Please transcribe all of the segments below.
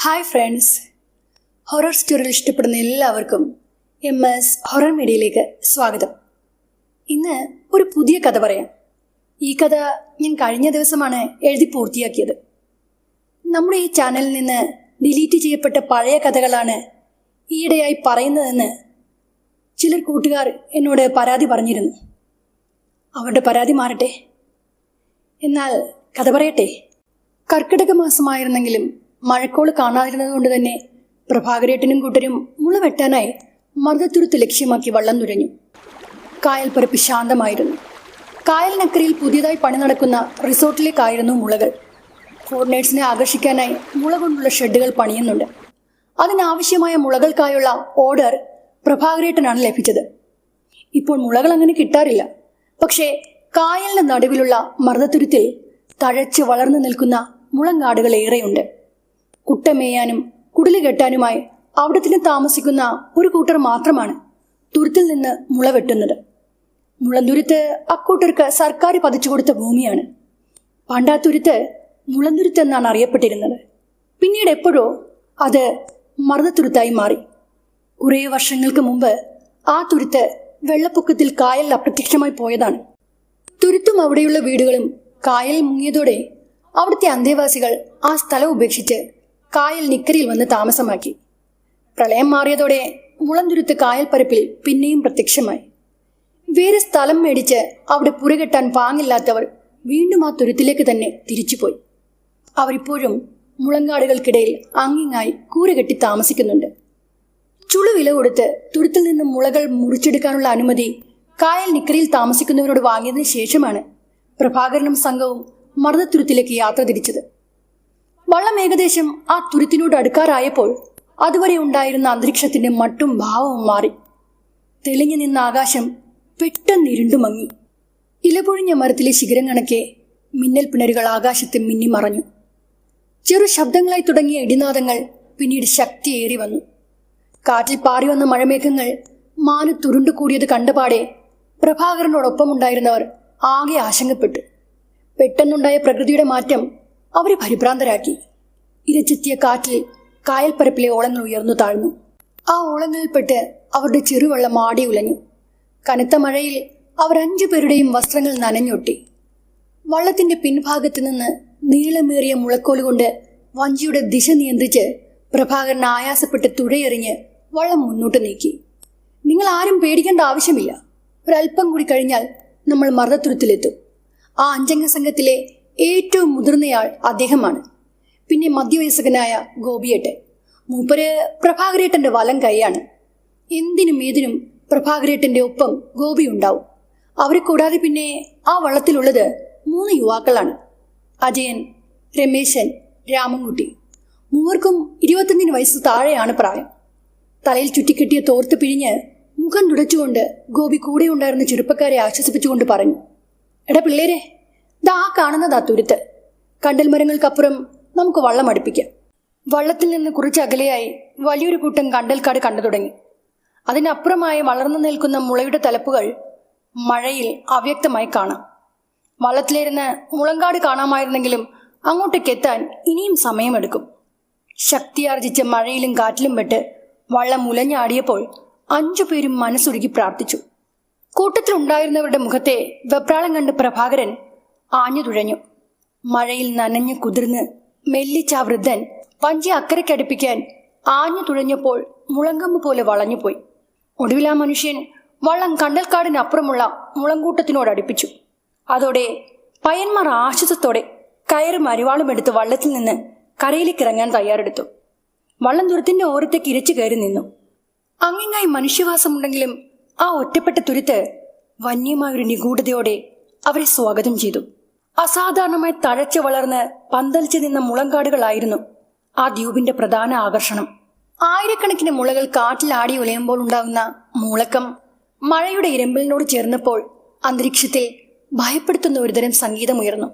Hi friends, horror സ്റ്റോറികൾ ഇഷ്ടപ്പെടുന്ന എല്ലാവർക്കും MS horror മീഡിയയിലേക്ക് സ്വാഗതം. ഇന്ന് ഒരു പുതിയ കഥ പറയാം. ഈ കഥ ഞാൻ കഴിഞ്ഞ ദിവസമാണ് എഴുതി പൂർത്തിയാക്കിയത്. നമ്മുടെ ഈ ചാനലിൽ നിന്ന് ഡിലീറ്റ് ചെയ്യപ്പെട്ട പഴയ കഥകളാണ് ഈയിടെയായി പറയുന്നതെന്ന് ചിലർ കൂട്ടുകാർ എന്നോട് പരാതി പറഞ്ഞിരുന്നു. അവരുടെ പരാതി മാറട്ടെ. എന്നാൽ കഥ പറയട്ടെ. കർക്കിടക മാസമായിരുന്നെങ്കിലും മഴക്കോള് കാണാതിരുന്നത് കൊണ്ട് തന്നെ പ്രഭാകരേട്ടനും കൂട്ടരും മുള വെട്ടാനായി മർദ്ദത്തുരുത്ത് ലക്ഷ്യമാക്കി വള്ളം നുരഞ്ഞു. കായൽപ്പരപ്പ് ശാന്തമായിരുന്നു. കായലിനക്കരയിൽ പുതിയതായി പണി നടക്കുന്ന റിസോർട്ടിലേക്കായിരുന്നു മുളകൾ. ഫോറിനേഴ്സിനെ ആകർഷിക്കാനായി മുള കൊണ്ടുള്ള ഷെഡുകൾ പണിയുന്നുണ്ട്. അതിനാവശ്യമായ മുളകൾക്കായുള്ള ഓർഡർ പ്രഭാകരേട്ടനാണ് ലഭിച്ചത്. ഇപ്പോൾ മുളകൾ അങ്ങനെ കിട്ടാറില്ല. പക്ഷേ കായലിന്റെ നടുവിലുള്ള മർദ്ദത്തുരുത്തിൽ തഴച്ച് വളർന്നു നിൽക്കുന്ന മുളങ്കാടുകൾ ഏറെയുണ്ട്. കുട്ടമേയാനും കുടില് കെട്ടാനുമായി അവിടെ തന്നെ താമസിക്കുന്ന ഒരു കൂട്ടർ മാത്രമാണ് തുരുത്തിൽ നിന്ന് മുള വെട്ടുന്നത്. മുളന്തുരുത്ത് അക്കൂട്ടർക്ക് സർക്കാർ പതിച്ചു കൊടുത്ത ഭൂമിയാണ്. പണ്ടാ തുരുത്ത് മുളന്തുരുത്ത് എന്നാണ് അറിയപ്പെട്ടിരുന്നത്. പിന്നീട് എപ്പോഴോ അത് മർദ്ദത്തുരുത്തായി മാറി. കുറേ വർഷങ്ങൾക്ക് മുമ്പ് ആ തുരുത്ത് വെള്ളപ്പൊക്കത്തിൽ കായലിൽ അപ്രത്യക്ഷമായി പോയതാണ്. തുരുത്തും അവിടെയുള്ള വീടുകളും കായലിൽ മുങ്ങിയതോടെ അവിടുത്തെ അന്തേവാസികൾ ആ സ്ഥലം ഉപേക്ഷിച്ച് കായൽ നിക്കരയിൽ വന്ന് താമസമാക്കി. പ്രളയം മാറിയതോടെ മുളന്തുരുത്ത് കായൽപ്പരപ്പിൽ പിന്നെയും പ്രത്യക്ഷമായി. വേറെ സ്ഥലം മേടിച്ച് അവിടെ പുരകെട്ടാൻ പാങ്ങില്ലാത്തവർ വീണ്ടും ആ തുരുത്തിലേക്ക് തന്നെ തിരിച്ചുപോയി. അവരിപ്പോഴും മുളങ്കാടുകൾക്കിടയിൽ അങ്ങിങ്ങായി കൂരകെട്ടി താമസിക്കുന്നുണ്ട്. ചുളുവില കൊടുത്ത് തുരുത്തിൽ നിന്ന് മുളകൾ മുറിച്ചെടുക്കാനുള്ള അനുമതി കായൽ നിക്കരയിൽ താമസിക്കുന്നവരോട് വാങ്ങിയതിനു ശേഷമാണ് പ്രഭാകരനും സംഘവും മർദ്ദത്തുരുത്തിലേക്ക് യാത്ര തിരിച്ചത്. വള്ളം ഏകദേശം ആ തുരുത്തിനോട് അടുക്കാറായപ്പോൾ അതുവരെ ഉണ്ടായിരുന്ന അന്തരീക്ഷത്തിന്റെ മട്ടും ഭാവവും മാറി. തെളിഞ്ഞു നിന്ന ആകാശം പെട്ടെന്ന് ഇരുണ്ടു മങ്ങി. ഇലപൊഴിഞ്ഞ മരത്തിലെ ശിഖരം കണക്കെ മിന്നൽ പിണരുകൾ ആകാശത്ത് മിന്നിമറഞ്ഞു. ചെറു ശബ്ദങ്ങളായി തുടങ്ങിയ ഇടിനാദങ്ങൾ പിന്നീട് ശക്തിയേറി വന്നു. കാറ്റിൽ പാറി വന്ന മഴമേഘങ്ങൾ മാനത്തുരുണ്ടു കൂടിയത് കണ്ടപാടെ പ്രഭാകരനോടൊപ്പമുണ്ടായിരുന്നവർ ആകെ ആശങ്കപ്പെട്ടു. പെട്ടെന്നുണ്ടായ പ്രകൃതിയുടെ മാറ്റം അവരെ പരിഭ്രാന്തരാക്കി. ഇരച്ചെത്തിയ കാറ്റിൽ കായൽപ്പരപ്പിലെ ഓളങ്ങൾ ഉയർന്നു താഴ്ന്നു. ആ ഓളങ്ങളിൽപ്പെട്ട് അവരുടെ ചെറുവെള്ളം ആടി ഉലഞ്ഞു. കനത്ത മഴയിൽ അവർ 5 പേരുടെയും വസ്ത്രങ്ങൾ നനഞ്ഞൊട്ടി. വള്ളത്തിന്റെ പിൻഭാഗത്ത് നിന്ന് നീളമേറിയ മുളക്കോലുകൊണ്ട് വഞ്ചിയുടെ ദിശ നിയന്ത്രിച്ച് പ്രഭാകരൻ ആയാസപ്പെട്ട് തുഴയെറിഞ്ഞ് വള്ളം മുന്നോട്ട് നീക്കി. നിങ്ങൾ ആരും പേടിക്കേണ്ട ആവശ്യമില്ല. ഒരല്പം കൂടി കഴിഞ്ഞാൽ നമ്മൾ മർദ്ദത്തുരുത്തിലെത്തും. ആ 5 അംഗ സംഘത്തിലെ ഏറ്റവും മുതിർന്നയാൾ അദ്ദേഹമാണ്. പിന്നെ മധ്യവയസ്കനായ ഗോപിയേട്ടൻ. മൂപ്പര് പ്രഭാകരേട്ടന്റെ വലം കൈയാണ്. എന്തിനും ഏതിനും പ്രഭാകരേട്ടന്റെ ഒപ്പം ഗോപി ഉണ്ടാവും. അവരെ കൂടാതെ പിന്നെ ആ വള്ളത്തിലുള്ളത് 3 യുവാക്കളാണ്. അജയൻ, രമേശൻ, രാമൻകുട്ടി. മൂവർക്കും 25 വയസ്സ് താഴെയാണ് പ്രായം. തലയിൽ ചുറ്റിക്കെട്ടിയ തോർത്ത് പിഴിഞ്ഞ് മുഖം തുടച്ചുകൊണ്ട് ഗോപി കൂടെ ഉണ്ടായിരുന്ന ചെറുപ്പക്കാരെ ആശ്വസിപ്പിച്ചുകൊണ്ട് പറഞ്ഞു, എടാ പിള്ളേരെ, ദാ കാണുന്നതാ തുരുത്ത്. കണ്ടൽ മരങ്ങൾക്കപ്പുറം നമുക്ക് വള്ളം അടുപ്പിക്കാം. വള്ളത്തിൽ നിന്ന് കുറച്ച് അകലെയായി വലിയൊരു കൂട്ടം കണ്ടൽക്കാട് കണ്ടു തുടങ്ങി. അതിനപ്പുറമായി വളർന്നു നിൽക്കുന്ന മുളയുടെ തലപ്പുകൾ മഴയിൽ അവ്യക്തമായി കാണാം. വള്ളത്തിലിരുന്ന് മുളങ്കാട് കാണാമായിരുന്നെങ്കിലും അങ്ങോട്ടേക്ക് എത്താൻ ഇനിയും സമയമെടുക്കും. ശക്തിയാർജിച്ച മഴയിലും കാറ്റിലും പെട്ട് വള്ളം ഉലഞ്ഞാടിയപ്പോൾ 5 പേരും മനസ്സുരുകി പ്രാർത്ഥിച്ചു. കൂട്ടത്തിലുണ്ടായിരുന്നവരുടെ മുഖത്തെ വെപ്രാളം കണ്ട് പ്രഭാകരൻ ആഞ്ഞു തുഴഞ്ഞു. മഴയിൽ നനഞ്ഞു കുതിർന്ന് മെല്ലിച്ച വൃദ്ധൻ വഞ്ചി അക്കരയ്ക്കടുപ്പിക്കാൻ ആഞ്ഞു തുഴഞ്ഞപ്പോൾ മുളങ്കമ്പ് പോലെ വളഞ്ഞുപോയി. ഒടുവിൽ ആ മനുഷ്യൻ വള്ളം കണ്ടൽക്കാടിനപ്പുറമുള്ള മുളങ്കൂട്ടത്തിനോടടുപ്പിച്ചു. അതോടെ പയ്യന്മാർ ആശ്വാസത്തോടെ കയറും അരിവാളും എടുത്ത് വള്ളത്തിൽ നിന്ന് കരയിലേക്ക് ഇറങ്ങാൻ തയ്യാറെടുത്തു. വള്ളം തുരുത്തിന്റെ ഓരത്തേക്ക് ഇരച്ചു കയറി നിന്നു. അങ്ങിങ്ങായി മനുഷ്യവാസമുണ്ടെങ്കിലും ആ ഒറ്റപ്പെട്ട തുരുത്ത് വന്യമായൊരു നിഗൂഢതയോടെ അവരെ സ്വാഗതം ചെയ്തു. അസാധാരണമായി തഴച്ചു വളർന്ന് പന്തലിച്ചു നിന്ന മുളങ്കാടുകളായിരുന്നു ആ ദ്വീപിന്റെ പ്രധാന ആകർഷണം. ആയിരക്കണക്കിന് മുളകൾ കാറ്റിലാടി ഉലയുമ്പോൾ ഉണ്ടാകുന്ന മൂളക്കം മഴയുടെ ഇരമ്പലിനോട് ചേർന്നപ്പോൾ അന്തരീക്ഷത്തിൽ ഭയപ്പെടുത്തുന്ന ഒരുതരം സംഗീതമുയർന്നു.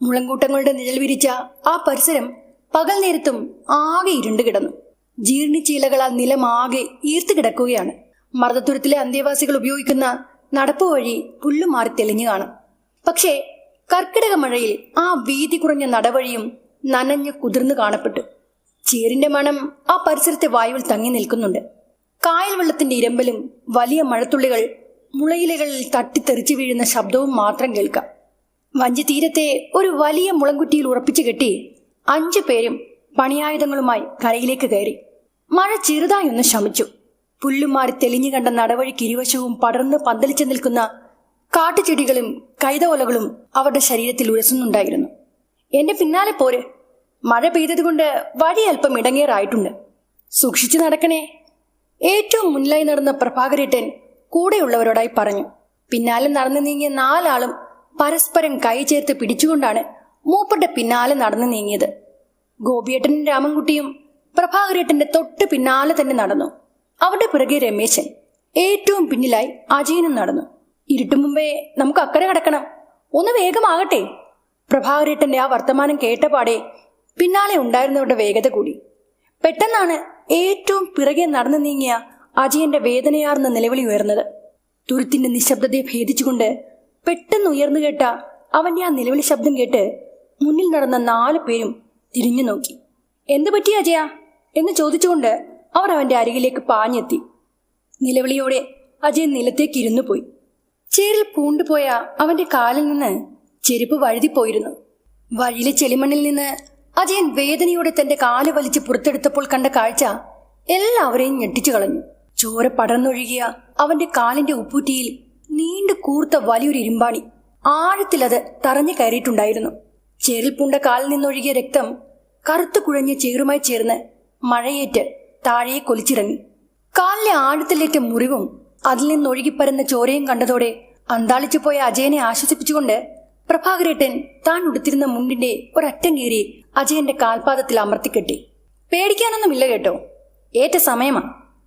മുളങ്കൂട്ടങ്ങളുടെ നിഴൽ വിരിച്ച ആ പരിസരം പകൽ നേരത്തും ആകെ ഇരുണ്ടു കിടന്നു. ജീർണിച്ചീലകളാൽ നിലം ആകെ ഈർത്തു കിടക്കുകയാണ്. മർദ്ദത്തുരുത്തിലെ അന്തേവാസികൾ ഉപയോഗിക്കുന്ന നടപ്പ് വഴി പുല്ലുമാറി തെളിഞ്ഞു കാണാം. പക്ഷേ കർക്കിടക മഴയിൽ ആ വീതി കുറഞ്ഞ നടവഴിയും നനഞ്ഞു കുതിർന്നു കാണപ്പെട്ടു. ചേറിന്റെ മണം ആ പരിസരത്തെ വായുവിൽ തങ്ങി നിൽക്കുന്നുണ്ട്. കായൽ വെള്ളത്തിന്റെ ഇരമ്പലും വലിയ മഴത്തുള്ളികൾ മുളയിലകളിൽ തട്ടിത്തെറിച്ചു വീഴുന്ന ശബ്ദവും മാത്രം കേൾക്കാം. വഞ്ചി തീരത്തെ ഒരു വലിയ മുളങ്കുറ്റിയിൽ ഉറപ്പിച്ചു കെട്ടി 5 പേരും പണിയായുധങ്ങളുമായി കരയിലേക്ക് കയറി. മഴ ചെറുതായി ഒന്ന് ശമിച്ചു. പുല്ലുമാറി തെളിഞ്ഞു കണ്ട നടവഴിക്ക് ഇരുവശവും പടർന്ന് പന്തലിച്ചു നിൽക്കുന്ന കാട്ടുചെടികളും കൈതവലകളും അവരുടെ ശരീരത്തിൽ ഉരസുന്നുണ്ടായിരുന്നു. എന്റെ പിന്നാലെ പോര്, മഴ പെയ്തതുകൊണ്ട് വഴി അല്പം ഇടങ്ങേറായിട്ടുണ്ട്, സൂക്ഷിച്ചു നടക്കണേ. ഏറ്റവും മുന്നിലായി നടന്ന പ്രഭാകരേട്ടൻ കൂടെയുള്ളവരോടായി പറഞ്ഞു. പിന്നാലെ നടന്നു നീങ്ങിയ 4 ആളും പരസ്പരം കൈ ചേർത്ത് പിടിച്ചുകൊണ്ടാണ് മൂപ്പരുടെ പിന്നാലെ നടന്നു നീങ്ങിയത്. ഗോപിയേട്ടനും രാമൻകുട്ടിയും പ്രഭാകരേട്ടന്റെ തൊട്ട് പിന്നാലെ തന്നെ നടന്നു. അവരുടെ പിറകെ രമേശൻ, ഏറ്റവും പിന്നിലായി അജയനും നടന്നു. ഇരുട്ടു മുമ്പേ നമുക്ക് അക്കരെ കടക്കണം, ഒന്ന് വേഗമാകട്ടെ. പ്രഭാകരേട്ടന്റെ ആ വർത്തമാനം കേട്ടപാടെ പിന്നാലെ ഉണ്ടായിരുന്നവരുടെ വേഗത കൂടി. പെട്ടെന്നാണ് ഏറ്റവും പിറകെ നടന്നു നീങ്ങിയ അജയന്റെ വേദനയാർന്ന നിലവിളി ഉയർന്നത്. തുരുത്തിന്റെ നിശബ്ദതയെ ഭേദിച്ചുകൊണ്ട് പെട്ടെന്ന് ഉയർന്നു കേട്ട അവന്റെ ആ നിലവിളി ശബ്ദം കേട്ട് മുന്നിൽ നടന്ന 4 പേരും തിരിഞ്ഞു നോക്കി. എന്തു പറ്റി അജയ എന്ന് ചോദിച്ചുകൊണ്ട് അവർ അവന്റെ അരികിലേക്ക് പാഞ്ഞെത്തി. നിലവിളിയോടെ അജയൻ നിലത്തേക്ക് ഇരുന്നു പോയി. ചേരിൽ പൂണ്ടുപോയ അവന്റെ കാലിൽ നിന്ന് ചെരുപ്പ് വഴുതിപ്പോയിരുന്നു. വഴിയിലെ ചെളിമണ്ണിൽ നിന്ന് അജയൻ വേദനയോടെ തന്റെ കാല് വലിച്ച് പുറത്തെടുത്തപ്പോൾ കണ്ട കാഴ്ച എല്ലാവരെയും ഞെട്ടിച്ചു കളഞ്ഞു. ചോര പടർന്നൊഴുകിയ അവന്റെ കാലിന്റെ ഉപ്പൂറ്റിയിൽ നീണ്ടു കൂർത്ത വലിയൊരു ഇരുമ്പാണി, ആഴത്തിലത് തറഞ്ഞു കയറിയിട്ടുണ്ടായിരുന്നു. ചേരിൽ പൂണ്ട കാലിൽ നിന്നൊഴുകിയ രക്തം കറുത്തു കുഴഞ്ഞ ചേറുമായി ചേർന്ന് മഴയേറ്റ് താഴെ കൊലിച്ചിറങ്ങി. കാലിലെ ആഴത്തിലേറ്റ മുറിവും അതിൽ നിന്നൊഴുകിപ്പരുന്ന ചോരയും കണ്ടതോടെ അന്താളിച്ചു പോയ അജയനെ ആശ്വസിപ്പിച്ചുകൊണ്ട് പ്രഭാകരേട്ടൻ താൻ ഉടുത്തിരുന്ന മുണ്ടിന്റെ ഒരറ്റം കീറി അജയന്റെ കാൽപാദത്തിൽ അമർത്തിക്കെട്ടി. പേടിക്കാനൊന്നുമില്ല കേട്ടോ, ഏറ്റ സമയമാ,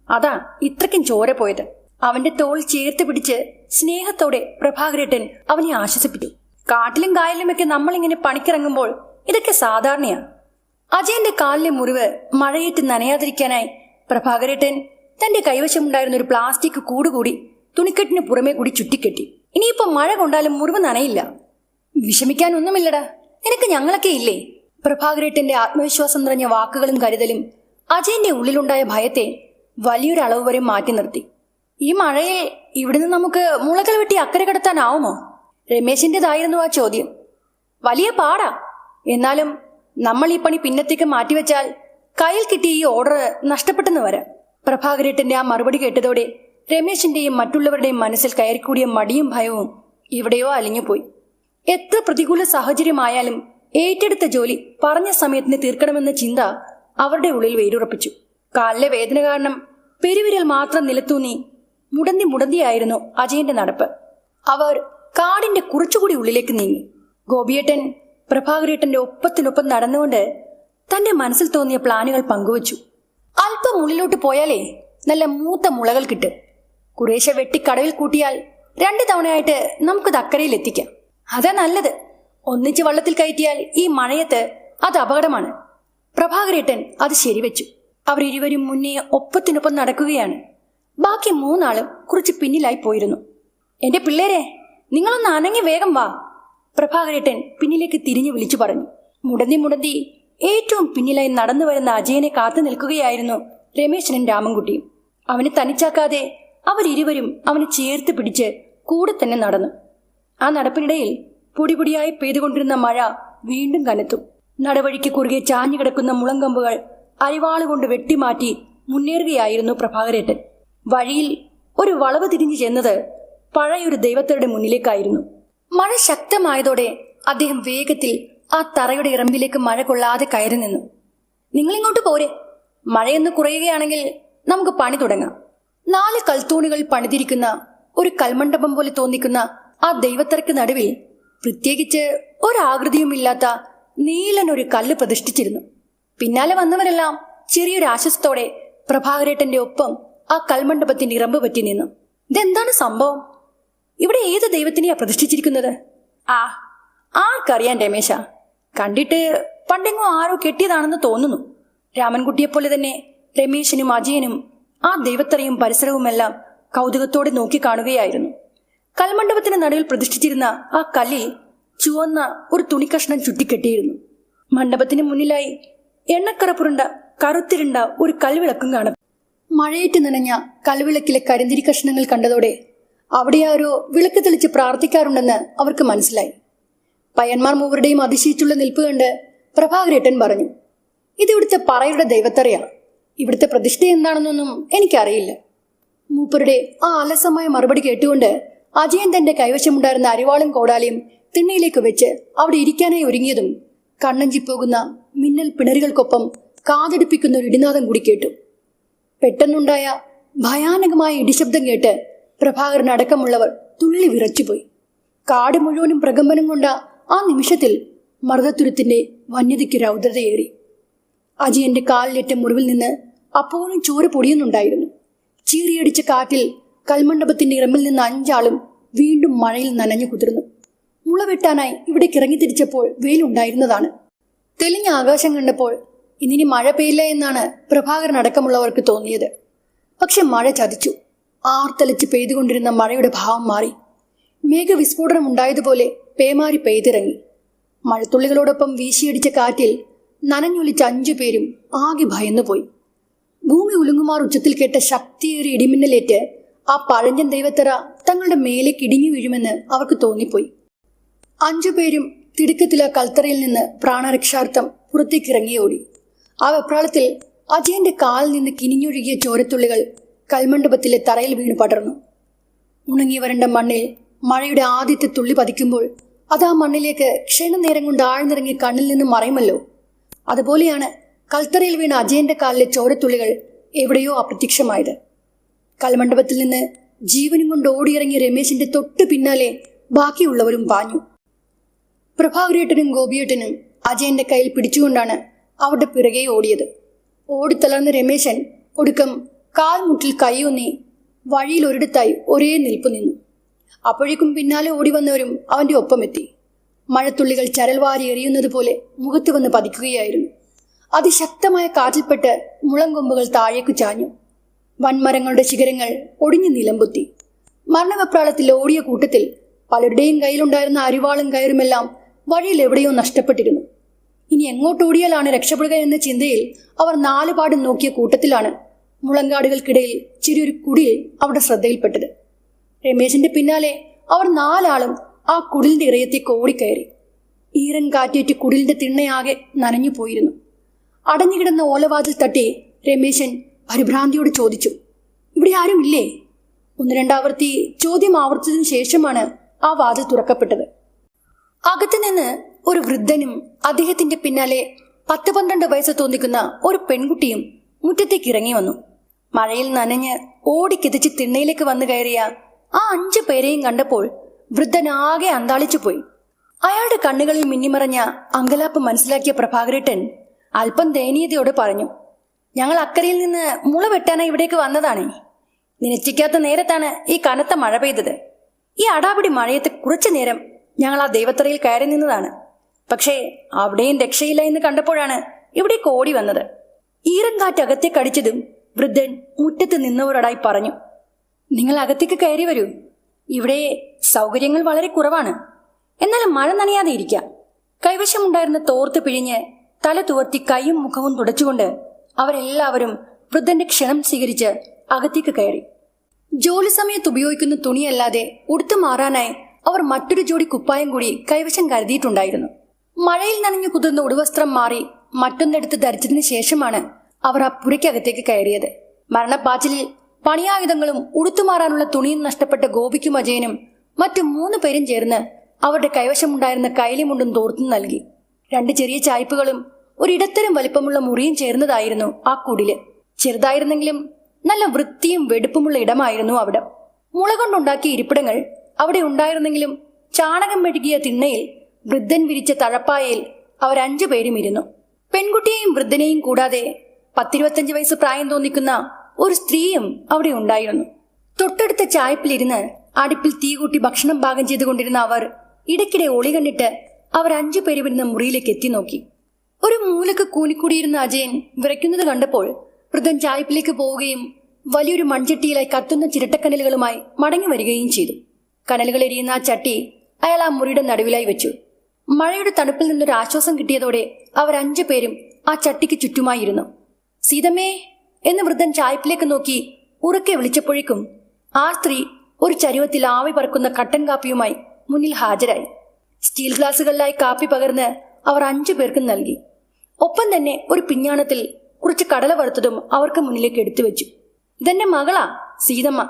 അതാ ഇത്രയ്ക്കും ചോര പോയത്. അവന്റെ തോൾ ചേർത്ത് പിടിച്ച് സ്നേഹത്തോടെ പ്രഭാകരേട്ടൻ അവനെ ആശ്വസിപ്പിച്ചു. കാട്ടിലും കായലിലുമൊക്കെ നമ്മളിങ്ങനെ പണിക്കിറങ്ങുമ്പോൾ ഇതൊക്കെ സാധാരണയാ. അജയന്റെ കാലിലെ മുറിവ് മഴയേറ്റ് നനയാതിരിക്കാനായി പ്രഭാകരേട്ടൻ തന്റെ കൈവശമുണ്ടായിരുന്ന ഒരു പ്ലാസ്റ്റിക് കൂടുകൂടി തുണിക്കെട്ടിന് പുറമെ കൂടി ചുറ്റിക്കെട്ടി. ഇനിയിപ്പോ മഴ കൊണ്ടാലും മുറിവ് നനയില്ല. വിഷമിക്കാനൊന്നുമില്ലടാ, നിനക്ക് ഞങ്ങളൊക്കെ ഇല്ലേ. പ്രഭാകരേട്ടന്റെ ആത്മവിശ്വാസം നിറഞ്ഞ വാക്കുകളും കരുതലും അജയന്റെ ഉള്ളിലുണ്ടായ ഭയത്തെ വലിയൊരളവ് വരെ മാറ്റി നിർത്തി. ഈ മഴയെ ഇവിടുന്ന് നമുക്ക് മുളകൾ വെട്ടി അക്കരെ കടത്താനാവുമോ? രമേശിൻ്റെതായിരുന്നു ആ ചോദ്യം. വലിയ പാടാ, എന്നാലും നമ്മൾ ഈ പണി പിന്നത്തേക്ക് മാറ്റിവെച്ചാൽ കയ്യിൽ കിട്ടിയ ഈ ഓർഡർ നഷ്ടപ്പെട്ടെന്ന് വരാം. പ്രഭാകരേട്ടന്റെ ആ മറുപടി കേട്ടതോടെ രമേശിന്റെയും മറ്റുള്ളവരുടെയും മനസ്സിൽ കയറിക്കൂടിയ മടിയും ഭയവും എവിടെയോ അലിഞ്ഞുപോയി. എത്ര പ്രതികൂല സാഹചര്യമായാലും ഏറ്റെടുത്ത ജോലി പറഞ്ഞ സമയത്തിന് തീർക്കണമെന്ന ചിന്ത അവരുടെ ഉള്ളിൽ വേരുറപ്പിച്ചു. കാലിലെ വേദന കാരണം പെരുവിരൽ മാത്രം നിലത്തൂന്നി മുടന്തിയായിരുന്നു അജയന്റെ നടപ്പ്. അവർ കാടിന്റെ കുറച്ചുകൂടി ഉള്ളിലേക്ക് നീങ്ങി. ഗോപിയേട്ടൻ പ്രഭാകരേട്ടന്റെ ഒപ്പത്തിനൊപ്പം നടന്നുകൊണ്ട് തന്റെ മനസ്സിൽ തോന്നിയ പ്ലാനുകൾ പങ്കുവച്ചു. അല്പം ഉള്ളിലോട്ട് പോയാലേ നല്ല മൂത്ത മുളകൾ കിട്ടും. കുറേശ്ശെ വെട്ടി കടവിൽ കൂട്ടിയാൽ 2 തവണയായിട്ട് നമുക്കത് അക്കരയിൽ എത്തിക്കാം. അതാ നല്ലത്. ഒന്നിച്ച് വള്ളത്തിൽ കയറ്റിയാൽ ഈ മഴയത്ത് അത് അപകടമാണ്. പ്രഭാകരേട്ടൻ അത് ശരിവെച്ചു. അവരിരുവരും മുന്നേ ഒപ്പത്തിനൊപ്പം നടക്കുകയാണ്. ബാക്കി 3 ആളും കുറച്ച് പിന്നിലായി പോയിരുന്നു. എന്റെ പിള്ളേരെ, നിങ്ങളൊന്ന് അനങ്ങി വേഗം വാ, പ്രഭാകരേട്ടൻ പിന്നിലേക്ക് തിരിഞ്ഞു വിളിച്ചു പറഞ്ഞു. മുടന്തി ഏറ്റവും പിന്നിലായി നടന്നു വരുന്ന അജയനെ കാത്തു നിൽക്കുകയായിരുന്നു രമേശനും രാമൻകുട്ടിയും. അവനെ തനിച്ചാക്കാതെ അവരിരുവരും അവനെ ചേർത്ത് പിടിച്ച് കൂടെ തന്നെ നടന്നു. ആ നടപ്പിനിടയിൽ പൊടിപൊടിയായി പെയ്തുകൊണ്ടിരുന്ന മഴ വീണ്ടും കനത്തു. നടവഴിക്ക് കുറുകെ ചാഞ്ഞു കിടക്കുന്ന മുളങ്കമ്പുകൾ അരിവാളുകൊണ്ട് വെട്ടിമാറ്റി മുന്നേറുകയായിരുന്നു പ്രഭാകരേട്ടൻ. വഴിയിൽ ഒരു വളവ് തിരിഞ്ഞു ചെന്നത് പഴയൊരു ദൈവത്തരുടെ മുന്നിലേക്കായിരുന്നു. മഴ ശക്തമായതോടെ അദ്ദേഹം വേഗത്തിൽ ആ തറയുടെ ഇറമ്പിലേക്ക് മഴ കൊള്ളാതെ കയറി നിന്നു. നിങ്ങളിങ്ങോട്ട് പോരെ, മഴയൊന്ന് കുറയുകയാണെങ്കിൽ നമുക്ക് പണി തുടങ്ങാം. 4 കൽത്തൂണുകൾ പണിതിരിക്കുന്ന ഒരു കൽമണ്ഡപം പോലെ തോന്നിക്കുന്ന ആ ദൈവത്തറയ്ക്ക് നടുവിൽ പ്രത്യേകിച്ച് ഒരാകൃതിയുമില്ലാത്ത നീലനൊരു കല്ല് പ്രതിഷ്ഠിച്ചിരുന്നു. പിന്നാലെ വന്നവരെല്ലാം ചെറിയൊരു ആശ്വാസത്തോടെ പ്രഭാകരേട്ടന്റെ ഒപ്പം ആ കൽമണ്ഡപത്തിന്റെ ഇറമ്പ് പറ്റി നിന്നു. ഇതെന്താണ് സംഭവം? ഇവിടെ ഏത് ദൈവത്തിനെയാ പ്രതിഷ്ഠിച്ചിരിക്കുന്നത്? ആർക്കറിയാൻ രമേശ, കണ്ടിട്ട് പണ്ടെങ്ങോ ആരോ കെട്ടിയതാണെന്ന് തോന്നുന്നു. രാമൻകുട്ടിയെപ്പോലെ തന്നെ രമേശനും അജയനും ആ ദൈവത്തറയും പരിസരവുമെല്ലാം കൗതുകത്തോടെ നോക്കി കാണുകയായിരുന്നു. കൽമണ്ഡപത്തിന് നടുവിൽ പ്രതിഷ്ഠിച്ചിരുന്ന ആ കല്ലിൽ ചുവന്ന ഒരു തുണിക്കഷ്ണം ചുറ്റിക്കെട്ടിയിരുന്നു. മണ്ഡപത്തിന് മുന്നിലായി എണ്ണക്കറ പുരണ്ട കറുത്തിരുണ്ട ഒരു കൽവിളക്കും കാണും. മഴയേറ്റ് നനഞ്ഞ കൽവിളക്കിലെ കരിന്തിരി കഷ്ണങ്ങൾ കണ്ടതോടെ അവിടെ ആരോ വിളക്ക് തെളിച്ച് പ്രാർത്ഥിക്കാറുണ്ടെന്ന് അവർക്ക് മനസ്സിലായി. പയ്യന്മാർ മൂവരുടെയും അതിശയിച്ചുള്ള നിൽപ്പ് കണ്ട് പ്രഭാകരേട്ടൻ പറഞ്ഞു, ഇതിവിടുത്തെ പറയുടെ ദൈവത്തറയാ. ഇവിടുത്തെ പ്രതിഷ്ഠ എന്താണെന്നൊന്നും എനിക്കറിയില്ല. മൂപ്പരുടെ ആ അലസമായ മറുപടി കേട്ടുകൊണ്ട് അജയൻ തന്റെ കൈവശമുണ്ടായിരുന്ന അരിവാളും കോടാലിയും തിണ്ണയിലേക്ക് വെച്ച് അവിടെ ഇരിക്കാനായി ഒരുങ്ങിയതും കണ്ണഞ്ചിപ്പോകുന്ന മിന്നൽ പിണറുകൾക്കൊപ്പം കാതടിപ്പിക്കുന്ന ഒരു ഇടിനാദം കൂടി കേട്ടു. പെട്ടെന്നുണ്ടായ ഭയാനകമായ ഇടിശബ്ദം കേട്ട് പ്രഭാകരൻ അടക്കമുള്ളവർ തുള്ളി വിറച്ചുപോയി. കാട് മുഴുവനും പ്രകമ്പനം കൊണ്ട ആ നിമിഷത്തിൽ മർദ്ദത്തുരുത്തിന്റെ വന്യതയ്ക്ക് രൗദ്രതയേറി. അജയന്റെ കാലിലേറ്റ മുറിവിൽ നിന്ന് അപ്പോഴും ചോര പൊടിയുന്നുണ്ടായിരുന്നു. ചീറിയടിച്ച കാറ്റിൽ കൽമണ്ഡപത്തിന്റെ ഇറമ്പിൽ നിന്ന് 5 ആളും വീണ്ടും മഴയിൽ നനഞ്ഞു കുതിർന്നു. മുളവെട്ടാനായി ഇവിടേക്ക് ഇറങ്ങി തിരിച്ചപ്പോൾ വെയിലുണ്ടായിരുന്നതാണ്. തെളിഞ്ഞ ആകാശം കണ്ടപ്പോൾ ഇന്നിനി മഴ പെയ്യില്ല എന്നാണ് പ്രഭാകരൻ അടക്കമുള്ളവർക്ക് തോന്നിയത്. പക്ഷെ മഴ ചതിച്ചു. ആർത്തലച്ച് പെയ്തുകൊണ്ടിരുന്ന മഴയുടെ ഭാവം മാറി. മേഘവിസ്ഫോടനം ഉണ്ടായതുപോലെ പേമാരി പെയ്തിറങ്ങി. മഴത്തുള്ളികളോടൊപ്പം വീശിയടിച്ച കാറ്റിൽ നനഞ്ഞൊലിച്ച 5 പേരും ആകെ ഭയന്നുപോയി. ഭൂമി ഉലുങ്ങുമാർ ഉച്ചത്തിൽ കേട്ട ശക്തിയേറിയ ഇടിമിന്നലേറ്റ് ആ പഴഞ്ചൻ ദൈവത്തറ തങ്ങളുടെ മേലേക്ക് ഇടിഞ്ഞു വീഴുമെന്ന് അവർക്ക് തോന്നിപ്പോയി. 5 പേരും തിടുക്കത്തിൽ ആ കൽത്തറയിൽ നിന്ന് പ്രാണരക്ഷാർത്ഥം പുറത്തേക്കിറങ്ങി ഓടി. ആ വെപ്രാളത്തിൽ അജയന്റെ കാലിൽ നിന്ന് കിനിഞ്ഞൊഴുകിയ ചോരത്തുള്ളികൾ കൽമണ്ഡപത്തിലെ തറയിൽ വീണു പടർന്നു. ഉണങ്ങി വരണ്ട മണ്ണിൽ മഴയുടെ ആദ്യത്തെ തുള്ളി പതിക്കുമ്പോൾ അത് ആ മണ്ണിലേക്ക് ക്ഷണനേരം കൊണ്ട് ആഴ്ന്നിറങ്ങി കണ്ണിൽ നിന്നും മറയുമല്ലോ. അതുപോലെയാണ് കൽത്തറയിൽ വീണ അജയന്റെ കാലിലെ ചോരത്തുള്ളികൾ എവിടെയോ അപ്രത്യക്ഷമായത്. കൽമണ്ഡപത്തിൽ നിന്ന് ജീവനും കൊണ്ട് ഓടിയിറങ്ങിയ രമേശിന്റെ തൊട്ടു പിന്നാലെ ബാക്കിയുള്ളവരും പാഞ്ഞു. പ്രഭാകരേട്ടനും ഗോപിയേട്ടനും അജയന്റെ കയ്യിൽ പിടിച്ചുകൊണ്ടാണ് അവരുടെ പിറകെ ഓടിയത്. ഓടിത്തളർന്ന രമേശൻ ഒടുക്കം കാൽമുട്ടിൽ കൈയൊന്നി വഴിയിൽ ഒരിടത്തായി ഒരേ നിൽപ്പു നിന്നു. അപ്പോഴേക്കും പിന്നാലെ ഓടി വന്നവരും അവന്റെ ഒപ്പമെത്തി. മഴത്തുള്ളികൾ ചരൽവാരി എറിയുന്നത് പോലെ മുഖത്ത് വന്ന് പതിക്കുകയായിരുന്നു. അതിശക്തമായ കാറ്റിൽപ്പെട്ട് മുളങ്കൊമ്പുകൾ താഴേക്കു ചാഞ്ഞു. വൻമരങ്ങളുടെ ശിഖരങ്ങൾ ഒടിഞ്ഞു നിലംപൊത്തി. മരണവെപ്രാളത്തിൽ ഓടിയ കൂട്ടത്തിൽ പലരുടെയും കയ്യിലുണ്ടായിരുന്ന അരിവാളും കയറുമെല്ലാം വഴിയിൽ എവിടെയോ നഷ്ടപ്പെട്ടിരുന്നു. ഇനി എങ്ങോട്ടോടിയാലാണ് രക്ഷപ്പെടുക എന്ന ചിന്തയിൽ അവർ 4 പാടും നോക്കിയ കൂട്ടത്തിലാണ് മുളങ്കാടുകൾക്കിടയിൽ ചെറിയൊരു കുടിൽ അവിടെ ശ്രദ്ധയിൽപ്പെട്ടത്. രമേശിന്റെ പിന്നാലെ അവർ 4 ആളും ആ കുടിലിന്റെ ഇറയത്തേക്ക് ഓടിക്കയറി. ഈറൻ കാറ്റേറ്റ് കുടിലിന്റെ തിണ്ണയാകെ നനഞ്ഞു പോയിരുന്നു. അടഞ്ഞുകിടന്ന ഓലവാതിൽ തട്ടി രമേശൻ പരിഭ്രാന്തിയോട് ചോദിച്ചു, ഇവിടെ ആരുമില്ലേ? 1-2 ആവർത്തി ചോദ്യം ആവർത്തിച്ചതിനു ശേഷമാണ് ആ വാതിൽ തുറക്കപ്പെട്ടത്. അകത്തു നിന്ന് ഒരു വൃദ്ധനും അദ്ദേഹത്തിന്റെ പിന്നാലെ 10-12 വയസ്സ് തോന്നിക്കുന്ന ഒരു പെൺകുട്ടിയും മുറ്റത്തേക്ക് ഇറങ്ങി വന്നു. മഴയിൽ നനഞ്ഞ് ഓടിക്കിതച്ച് തിണ്ണയിലേക്ക് വന്നു കയറിയ ആ 5 പേരെയും കണ്ടപ്പോൾ വൃദ്ധനാകെ അന്താളിച്ചു പോയി. അയാളുടെ കണ്ണുകളിൽ മിന്നിമറഞ്ഞ അങ്കലാപ്പ് മനസ്സിലാക്കിയ പ്രഭാകരേട്ടൻ അല്പം ദയനീയതയോടെ പറഞ്ഞു, ഞങ്ങൾ അക്കരയിൽ നിന്ന് മുള വെട്ടാനായി ഇവിടേക്ക് വന്നതാണ്. നിശ്ചയിക്കാത്ത നേരത്താണ് ഈ കനത്ത മഴ പെയ്തത്. ഈ അടാപിടി മഴയത്ത് കുറച്ചു നേരം ഞങ്ങൾ ആ ദൈവത്തറയിൽ കയറി നിന്നതാണ്. പക്ഷേ അവിടെയും രക്ഷയില്ല എന്ന് കണ്ടപ്പോഴാണ് ഇവിടേക്ക് ഓടി വന്നത്. ഈറൻ കാറ്റ് അകത്തേക്ക് അടിച്ചതും വൃദ്ധൻ മുറ്റത്ത് നിന്നവരോടായി പറഞ്ഞു, നിങ്ങൾ അകത്തേക്ക് കയറി വരൂ. ഇവിടെ സൗകര്യങ്ങൾ വളരെ കുറവാണ്. എന്നാലും മഴ നനയാതെ ഇരിക്കാം. കൈവശമുണ്ടായിരുന്ന തോർത്ത് പിഴിഞ്ഞ് തല തുവർത്തി കൈയും മുഖവും തുടച്ചുകൊണ്ട് അവരെല്ലാവരും വൃദ്ധന്റെ ക്ഷണം സ്വീകരിച്ച് അകത്തേക്ക് കയറി. ജോലി സമയത്ത് ഉപയോഗിക്കുന്ന തുണിയല്ലാതെ ഉടുത്തു മാറാനായി അവർ മറ്റൊരു ജോഡി കുപ്പായം കൂടി കൈവശം കരുതിയിട്ടുണ്ടായിരുന്നു. മഴയിൽ നനഞ്ഞു കുതിർന്ന ഉടുവസ്ത്രം മാറി മറ്റൊന്നെടുത്ത് ധരിച്ചതിന് ശേഷമാണ് അവർ ആ പുരയ്ക്കകത്തേക്ക് കയറിയത്. മരണപ്പാച്ചിലിൽ പണിയായുധങ്ങളും ഉടുത്തുമാറാനുള്ള തുണിയും നഷ്ടപ്പെട്ട ഗോപിക്കും അജയനും മറ്റു 3 പേരും ചേർന്ന് അവരുടെ കൈവശമുണ്ടായിരുന്ന കൈലിമുണ്ടും തോർത്തും നൽകി. 2 ചെറിയ ചായ്പുകളും ഒരിടത്തരം വലിപ്പമുള്ള മുറിയും ചേർന്നതായിരുന്നു ആ കുടില്. ചെറുതായിരുന്നെങ്കിലും നല്ല വൃത്തിയും വെടുപ്പുമുള്ള ഇടമായിരുന്നു അവിടം. മുള കൊണ്ടുണ്ടാക്കിയ ഇരിപ്പിടങ്ങൾ അവിടെ ഉണ്ടായിരുന്നെങ്കിലും ചാണകം മെഴുകിയ തിണ്ണയിൽ വൃദ്ധൻ വിരിച്ച തഴപ്പായയിൽ അവർ 5 പേരും ഇരുന്നു. പെൺകുട്ടിയെയും വൃദ്ധനെയും കൂടാതെ 10-25 വയസ്സ് പ്രായം തോന്നിക്കുന്ന ഒരു സ്ത്രീയും അവിടെ ഉണ്ടായിരുന്നു. തൊട്ടടുത്ത ചായപ്പിലിരുന്ന് അടുപ്പിൽ തീ കൂട്ടി ഭക്ഷണം പാകം ചെയ്തുകൊണ്ടിരുന്ന അവർ ഇടയ്ക്കിടെ ഒളി കണ്ടിട്ട് അവർ 5 പേരും ഇരുന്ന മുറിയിലേക്ക് എത്തി നോക്കി. ഒരു മൂലക്ക് കൂനിക്കൂടിയിരുന്ന അജയൻ വിറയ്ക്കുന്നത് കണ്ടപ്പോൾ വൃദ്ധൻ ചായപ്പിലേക്ക് പോവുകയും വലിയൊരു മൺചട്ടിയിലായി കത്തുന്ന ചിരട്ടക്കനലുകളുമായി മടങ്ങി വരികയും ചെയ്തു. കനലുകൾ എരിയുന്ന ആ ചട്ടി അയാൾ ആ മുറിയുടെ നടുവിലായി വെച്ചു. മഴയുടെ തണുപ്പിൽ നിന്നൊരു ആശ്വാസം കിട്ടിയതോടെ അവർ 5 പേരും ആ ചട്ടിക്ക് ചുറ്റുമായിരുന്നു. സീതമ്മേ എന്ന് വൃദ്ധൻ ചായ്പിലേക്ക് നോക്കി ഉറക്കെ വിളിച്ചപ്പോഴേക്കും ആ സ്ത്രീ ഒരു ചരുവത്തിൽ ആവി പറക്കുന്ന കട്ടൻ കാപ്പിയുമായി മുന്നിൽ ഹാജരായി. സ്റ്റീൽ ഗ്ലാസുകളിലായി കാപ്പി പകർന്ന് അവർ 5 പേർക്കും നൽകി. ഒപ്പം തന്നെ ഒരു പിഞ്ഞാണത്തിൽ കുറച്ച് കടല വറുത്തതും അവർക്ക് മുന്നിലേക്ക് എടുത്തു വെച്ചു. ഇതെന്റെ മകളാ സീതമ്മ.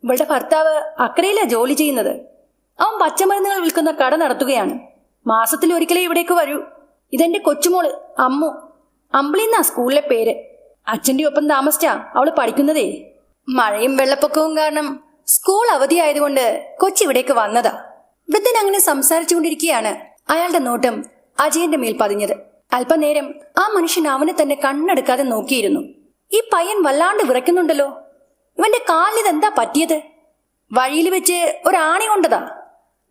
ഇവളുടെ ഭർത്താവ് അക്കരയിലാ ജോലി ചെയ്യുന്നത്. അവൻ പച്ചമരുന്നുകൾ വിൽക്കുന്ന കട നടത്തുകയാണ്. മാസത്തിൽ ഒരിക്കലേ ഇവിടേക്ക് വരൂ. ഇതെന്റെ കൊച്ചുമോള് അമ്മു. അമ്പിളിന്നാ സ്കൂളിലെ പേര്. അച്ഛന്റെ ഒപ്പം താമസിച്ചാ അവള് പഠിക്കുന്നതേ. മഴയും വെള്ളപ്പൊക്കവും കാരണം സ്കൂൾ അവധിയായതുകൊണ്ട് കൊച്ചിവിടേക്ക് വന്നതാ. വൃദ്ധൻ അങ്ങനെ സംസാരിച്ചു കൊണ്ടിരിക്കുകയാണ് അയാളുടെ നോട്ടം അജയന്റെ മേൽ പതിഞ്ഞത്. അല്പനേരം ആ മനുഷ്യൻ അവനെ തന്നെ കണ്ണെടുക്കാതെ നോക്കിയിരുന്നു. ഈ പയ്യൻ വല്ലാണ്ട് വിറയ്ക്കുന്നുണ്ടല്ലോ. ഇവന്റെ കാലിനെന്താ പറ്റിയത്? വഴിയിൽ വെച്ച് ഒരാണി കൊണ്ടതാ.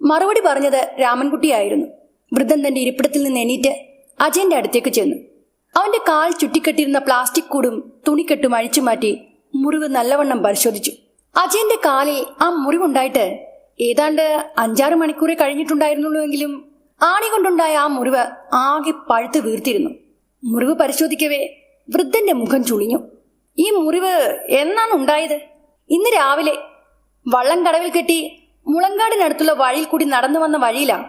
മറുപടി പറഞ്ഞത് രാമൻകുട്ടിയായിരുന്നു. വൃദ്ധൻ തന്റെ ഇരിപ്പിടത്തിൽ നിന്ന് എണീറ്റ് അജയന്റെ അടുത്തേക്ക് ചെന്നു. അവന്റെ കാൽ ചുറ്റിക്കെട്ടിരുന്ന പ്ലാസ്റ്റിക് കൂടും തുണിക്കെട്ടും അഴിച്ചുമാറ്റി മുറിവ് നല്ലവണ്ണം പരിശോധിച്ചു. അജയന്റെ കാലിൽ ആ മുറിവുണ്ടായിട്ട് ഏതാണ്ട് 5-6 മണിക്കൂറേ കഴിഞ്ഞിട്ടുണ്ടായിരുന്നുള്ളൂ. എങ്കിലും ആണി കൊണ്ടുണ്ടായ ആ മുറിവ് ആകെ പഴുത്ത് വീർത്തിരുന്നു. മുറിവ് പരിശോധിക്കവേ വൃദ്ധന്റെ മുഖം ചുളിഞ്ഞു. ഈ മുറിവ് എന്നാണ് ഉണ്ടായത്? ഇന്ന് രാവിലെ വള്ളം കടവിൽ കെട്ടി മുളങ്കാടിനടുത്തുള്ള വഴിയിൽ കൂടി നടന്നു വന്ന വഴിയിലാ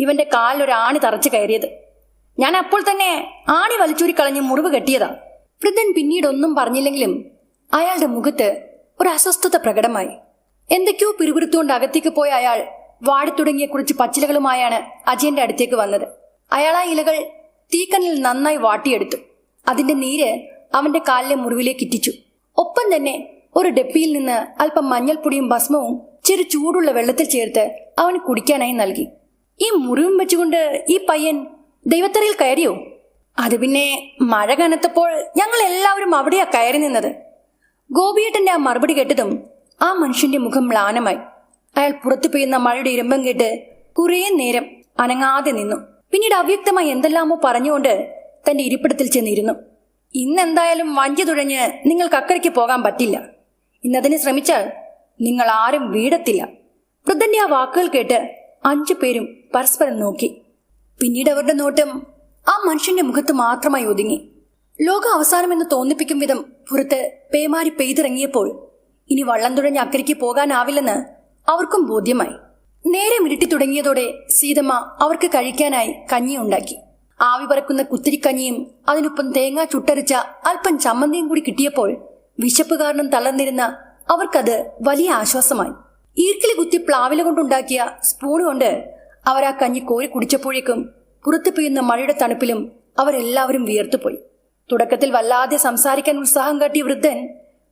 ഇവന്റെ കാലിലൊരു ആണി തറച്ചു കയറിയത്. ഞാൻ അപ്പോൾ തന്നെ ആണി വലിച്ചൂരി കളഞ്ഞ് മുറിവ് കെട്ടിയതാ. വൃദ്ധൻ പിന്നീട് ഒന്നും പറഞ്ഞില്ലെങ്കിലും അയാളുടെ മുഖത്ത് ഒരു അസ്വസ്ഥത പ്രകടമായി. എന്തൊക്കെയോ പിറുപിറുത്തുകൊണ്ട് അകത്തേക്ക് പോയ അയാൾ വാടിത്തുടങ്ങിയ കുറച്ച് പച്ചിലകളുമായാണ് അജയന്റെ അടുത്തേക്ക് വന്നത്. അയാൾ ആ ഇലകൾ തീക്കണ്ണിൽ നന്നായി വാട്ടിയെടുത്തു. അതിന്റെ നീര് അവന്റെ കാലിലെ മുറിവിലേക്ക് ഇറ്റിച്ചു. ഒപ്പം തന്നെ ഒരു ഡെപ്പിയിൽ നിന്ന് അല്പം മഞ്ഞൾപ്പൊടിയും ഭസ്മവും ചെറു ചൂടുള്ള വെള്ളത്തിൽ ചേർത്ത് അവന് കുടിക്കാനായി നൽകി. ഈ മുറിവും വെച്ചുകൊണ്ട് ഈ പയ്യൻ ദൈവത്തറയിൽ കയറിയോ? അത് പിന്നെ മഴ കനത്തപ്പോൾ ഞങ്ങൾ എല്ലാവരും അവിടെയാ കയറി നിന്നത്. ഗോപിയേട്ടന്റെ ആ മറുപടി കേട്ടതും ആ മനുഷ്യന്റെ മുഖം മ്ലാനമായി. അയാൾ പുറത്തു പെയ്യുന്ന മഴയുടെ ഇരമ്പം കേട്ട് കുറേ നേരം അനങ്ങാതെ നിന്നു. പിന്നീട് അവ്യക്തമായി എന്തെല്ലാമോ പറഞ്ഞുകൊണ്ട് തന്റെ ഇരിപ്പിടത്തിൽ ചെന്നിരുന്നു. ഇന്നെന്തായാലും വഞ്ചി തുഴഞ്ഞ് നിങ്ങൾക്ക് അക്കരയ്ക്ക് പോകാൻ പറ്റില്ല. ഇന്നതിന് ശ്രമിച്ചാൽ നിങ്ങൾ ആരും വീഴത്തില്ല. വൃദ്ധന്റെ ആ വാക്കുകൾ കേട്ട് 5 പേരും പരസ്പരം നോക്കി. പിന്നീട് അവരുടെ നോട്ടം ആ മനുഷ്യന്റെ മുഖത്ത് മാത്രമായി ഒതുങ്ങി. ലോകം അവസാനമെന്ന് തോന്നിപ്പിക്കും വിധം പുറത്ത് പേമാരി പെയ്തിറങ്ങിയപ്പോൾ ഇനി വള്ളം തുഴഞ്ഞ് അക്കരയ്ക്ക് പോകാനാവില്ലെന്ന് അവർക്കും ബോധ്യമായി. നേരം ഇരുട്ടി തുടങ്ങിയതോടെ സീതമ്മ അവർക്ക് കഴിക്കാനായി കഞ്ഞി ഉണ്ടാക്കി. ആവി പറക്കുന്ന കുത്തിരിക്കഞ്ഞിയും അതിനൊപ്പം തേങ്ങ ചുട്ടരിച്ച അല്പം ചമ്മന്തിയും കൂടി കിട്ടിയപ്പോൾ വിശപ്പ് കാരണം തളർന്നിരുന്ന അവർക്കത് വലിയ ആശ്വാസമായി. ഈർക്കിലി കുത്തി പ്ലാവില കൊണ്ടുണ്ടാക്കിയ സ്പൂൺ കൊണ്ട് അവർ ആ കഞ്ഞി കോരി കുടിച്ചപ്പോഴേക്കും പുറത്തു പെയ്യുന്ന മഴയുടെ തണുപ്പിലും അവരെല്ലാവരും വിയർത്തുപോയി. തുടക്കത്തിൽ വല്ലാതെ സംസാരിക്കാൻ ഉത്സാഹം കാട്ടിയ വൃദ്ധൻ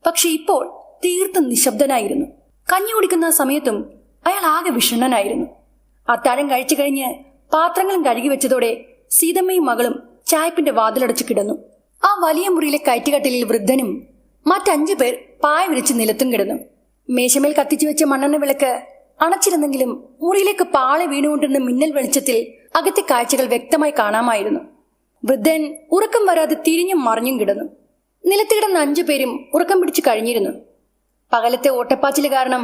പക്ഷെ ഇപ്പോൾ തീർത്തും നിശബ്ദനായിരുന്നു. കഞ്ഞി കുടിക്കുന്ന സമയത്തും അയാൾ ആകെ വിഷണ്ണനായിരുന്നു. അത്താഴം കഴിച്ചു കഴിഞ്ഞ് പാത്രങ്ങളും കഴുകി വെച്ചതോടെ സീതമ്മയും മകളും ചായപ്പിന്റെ വാതിലടച്ചു കിടന്നു. ആ വലിയ മുറിയിലെ കയറ്റുകട്ടിലിൽ വൃദ്ധനും മറ്റ്5 പേർ പായ വിരിച്ച് നിലത്തും കിടന്നു. മേശമേൽ കത്തിച്ചു വെച്ച മണ്ണെണ്ണ വിളക്ക് അണച്ചിരുന്നെങ്കിലും മുറിയിലേക്ക് പാളെ വീണുകൊണ്ടിരുന്ന മിന്നൽ വെളിച്ചത്തിൽ അകത്തെ കാഴ്ചകൾ വ്യക്തമായി കാണാമായിരുന്നു. വൃദ്ധൻ ഉറക്കം വരാതെ തിരിഞ്ഞും മറിഞ്ഞും കിടന്നു. നിലത്ത് കിടന്ന 5 പേരും ഉറക്കം പിടിച്ചു കഴിഞ്ഞിരുന്നു. പകലത്തെ ഓട്ടപ്പാച്ചില് കാരണം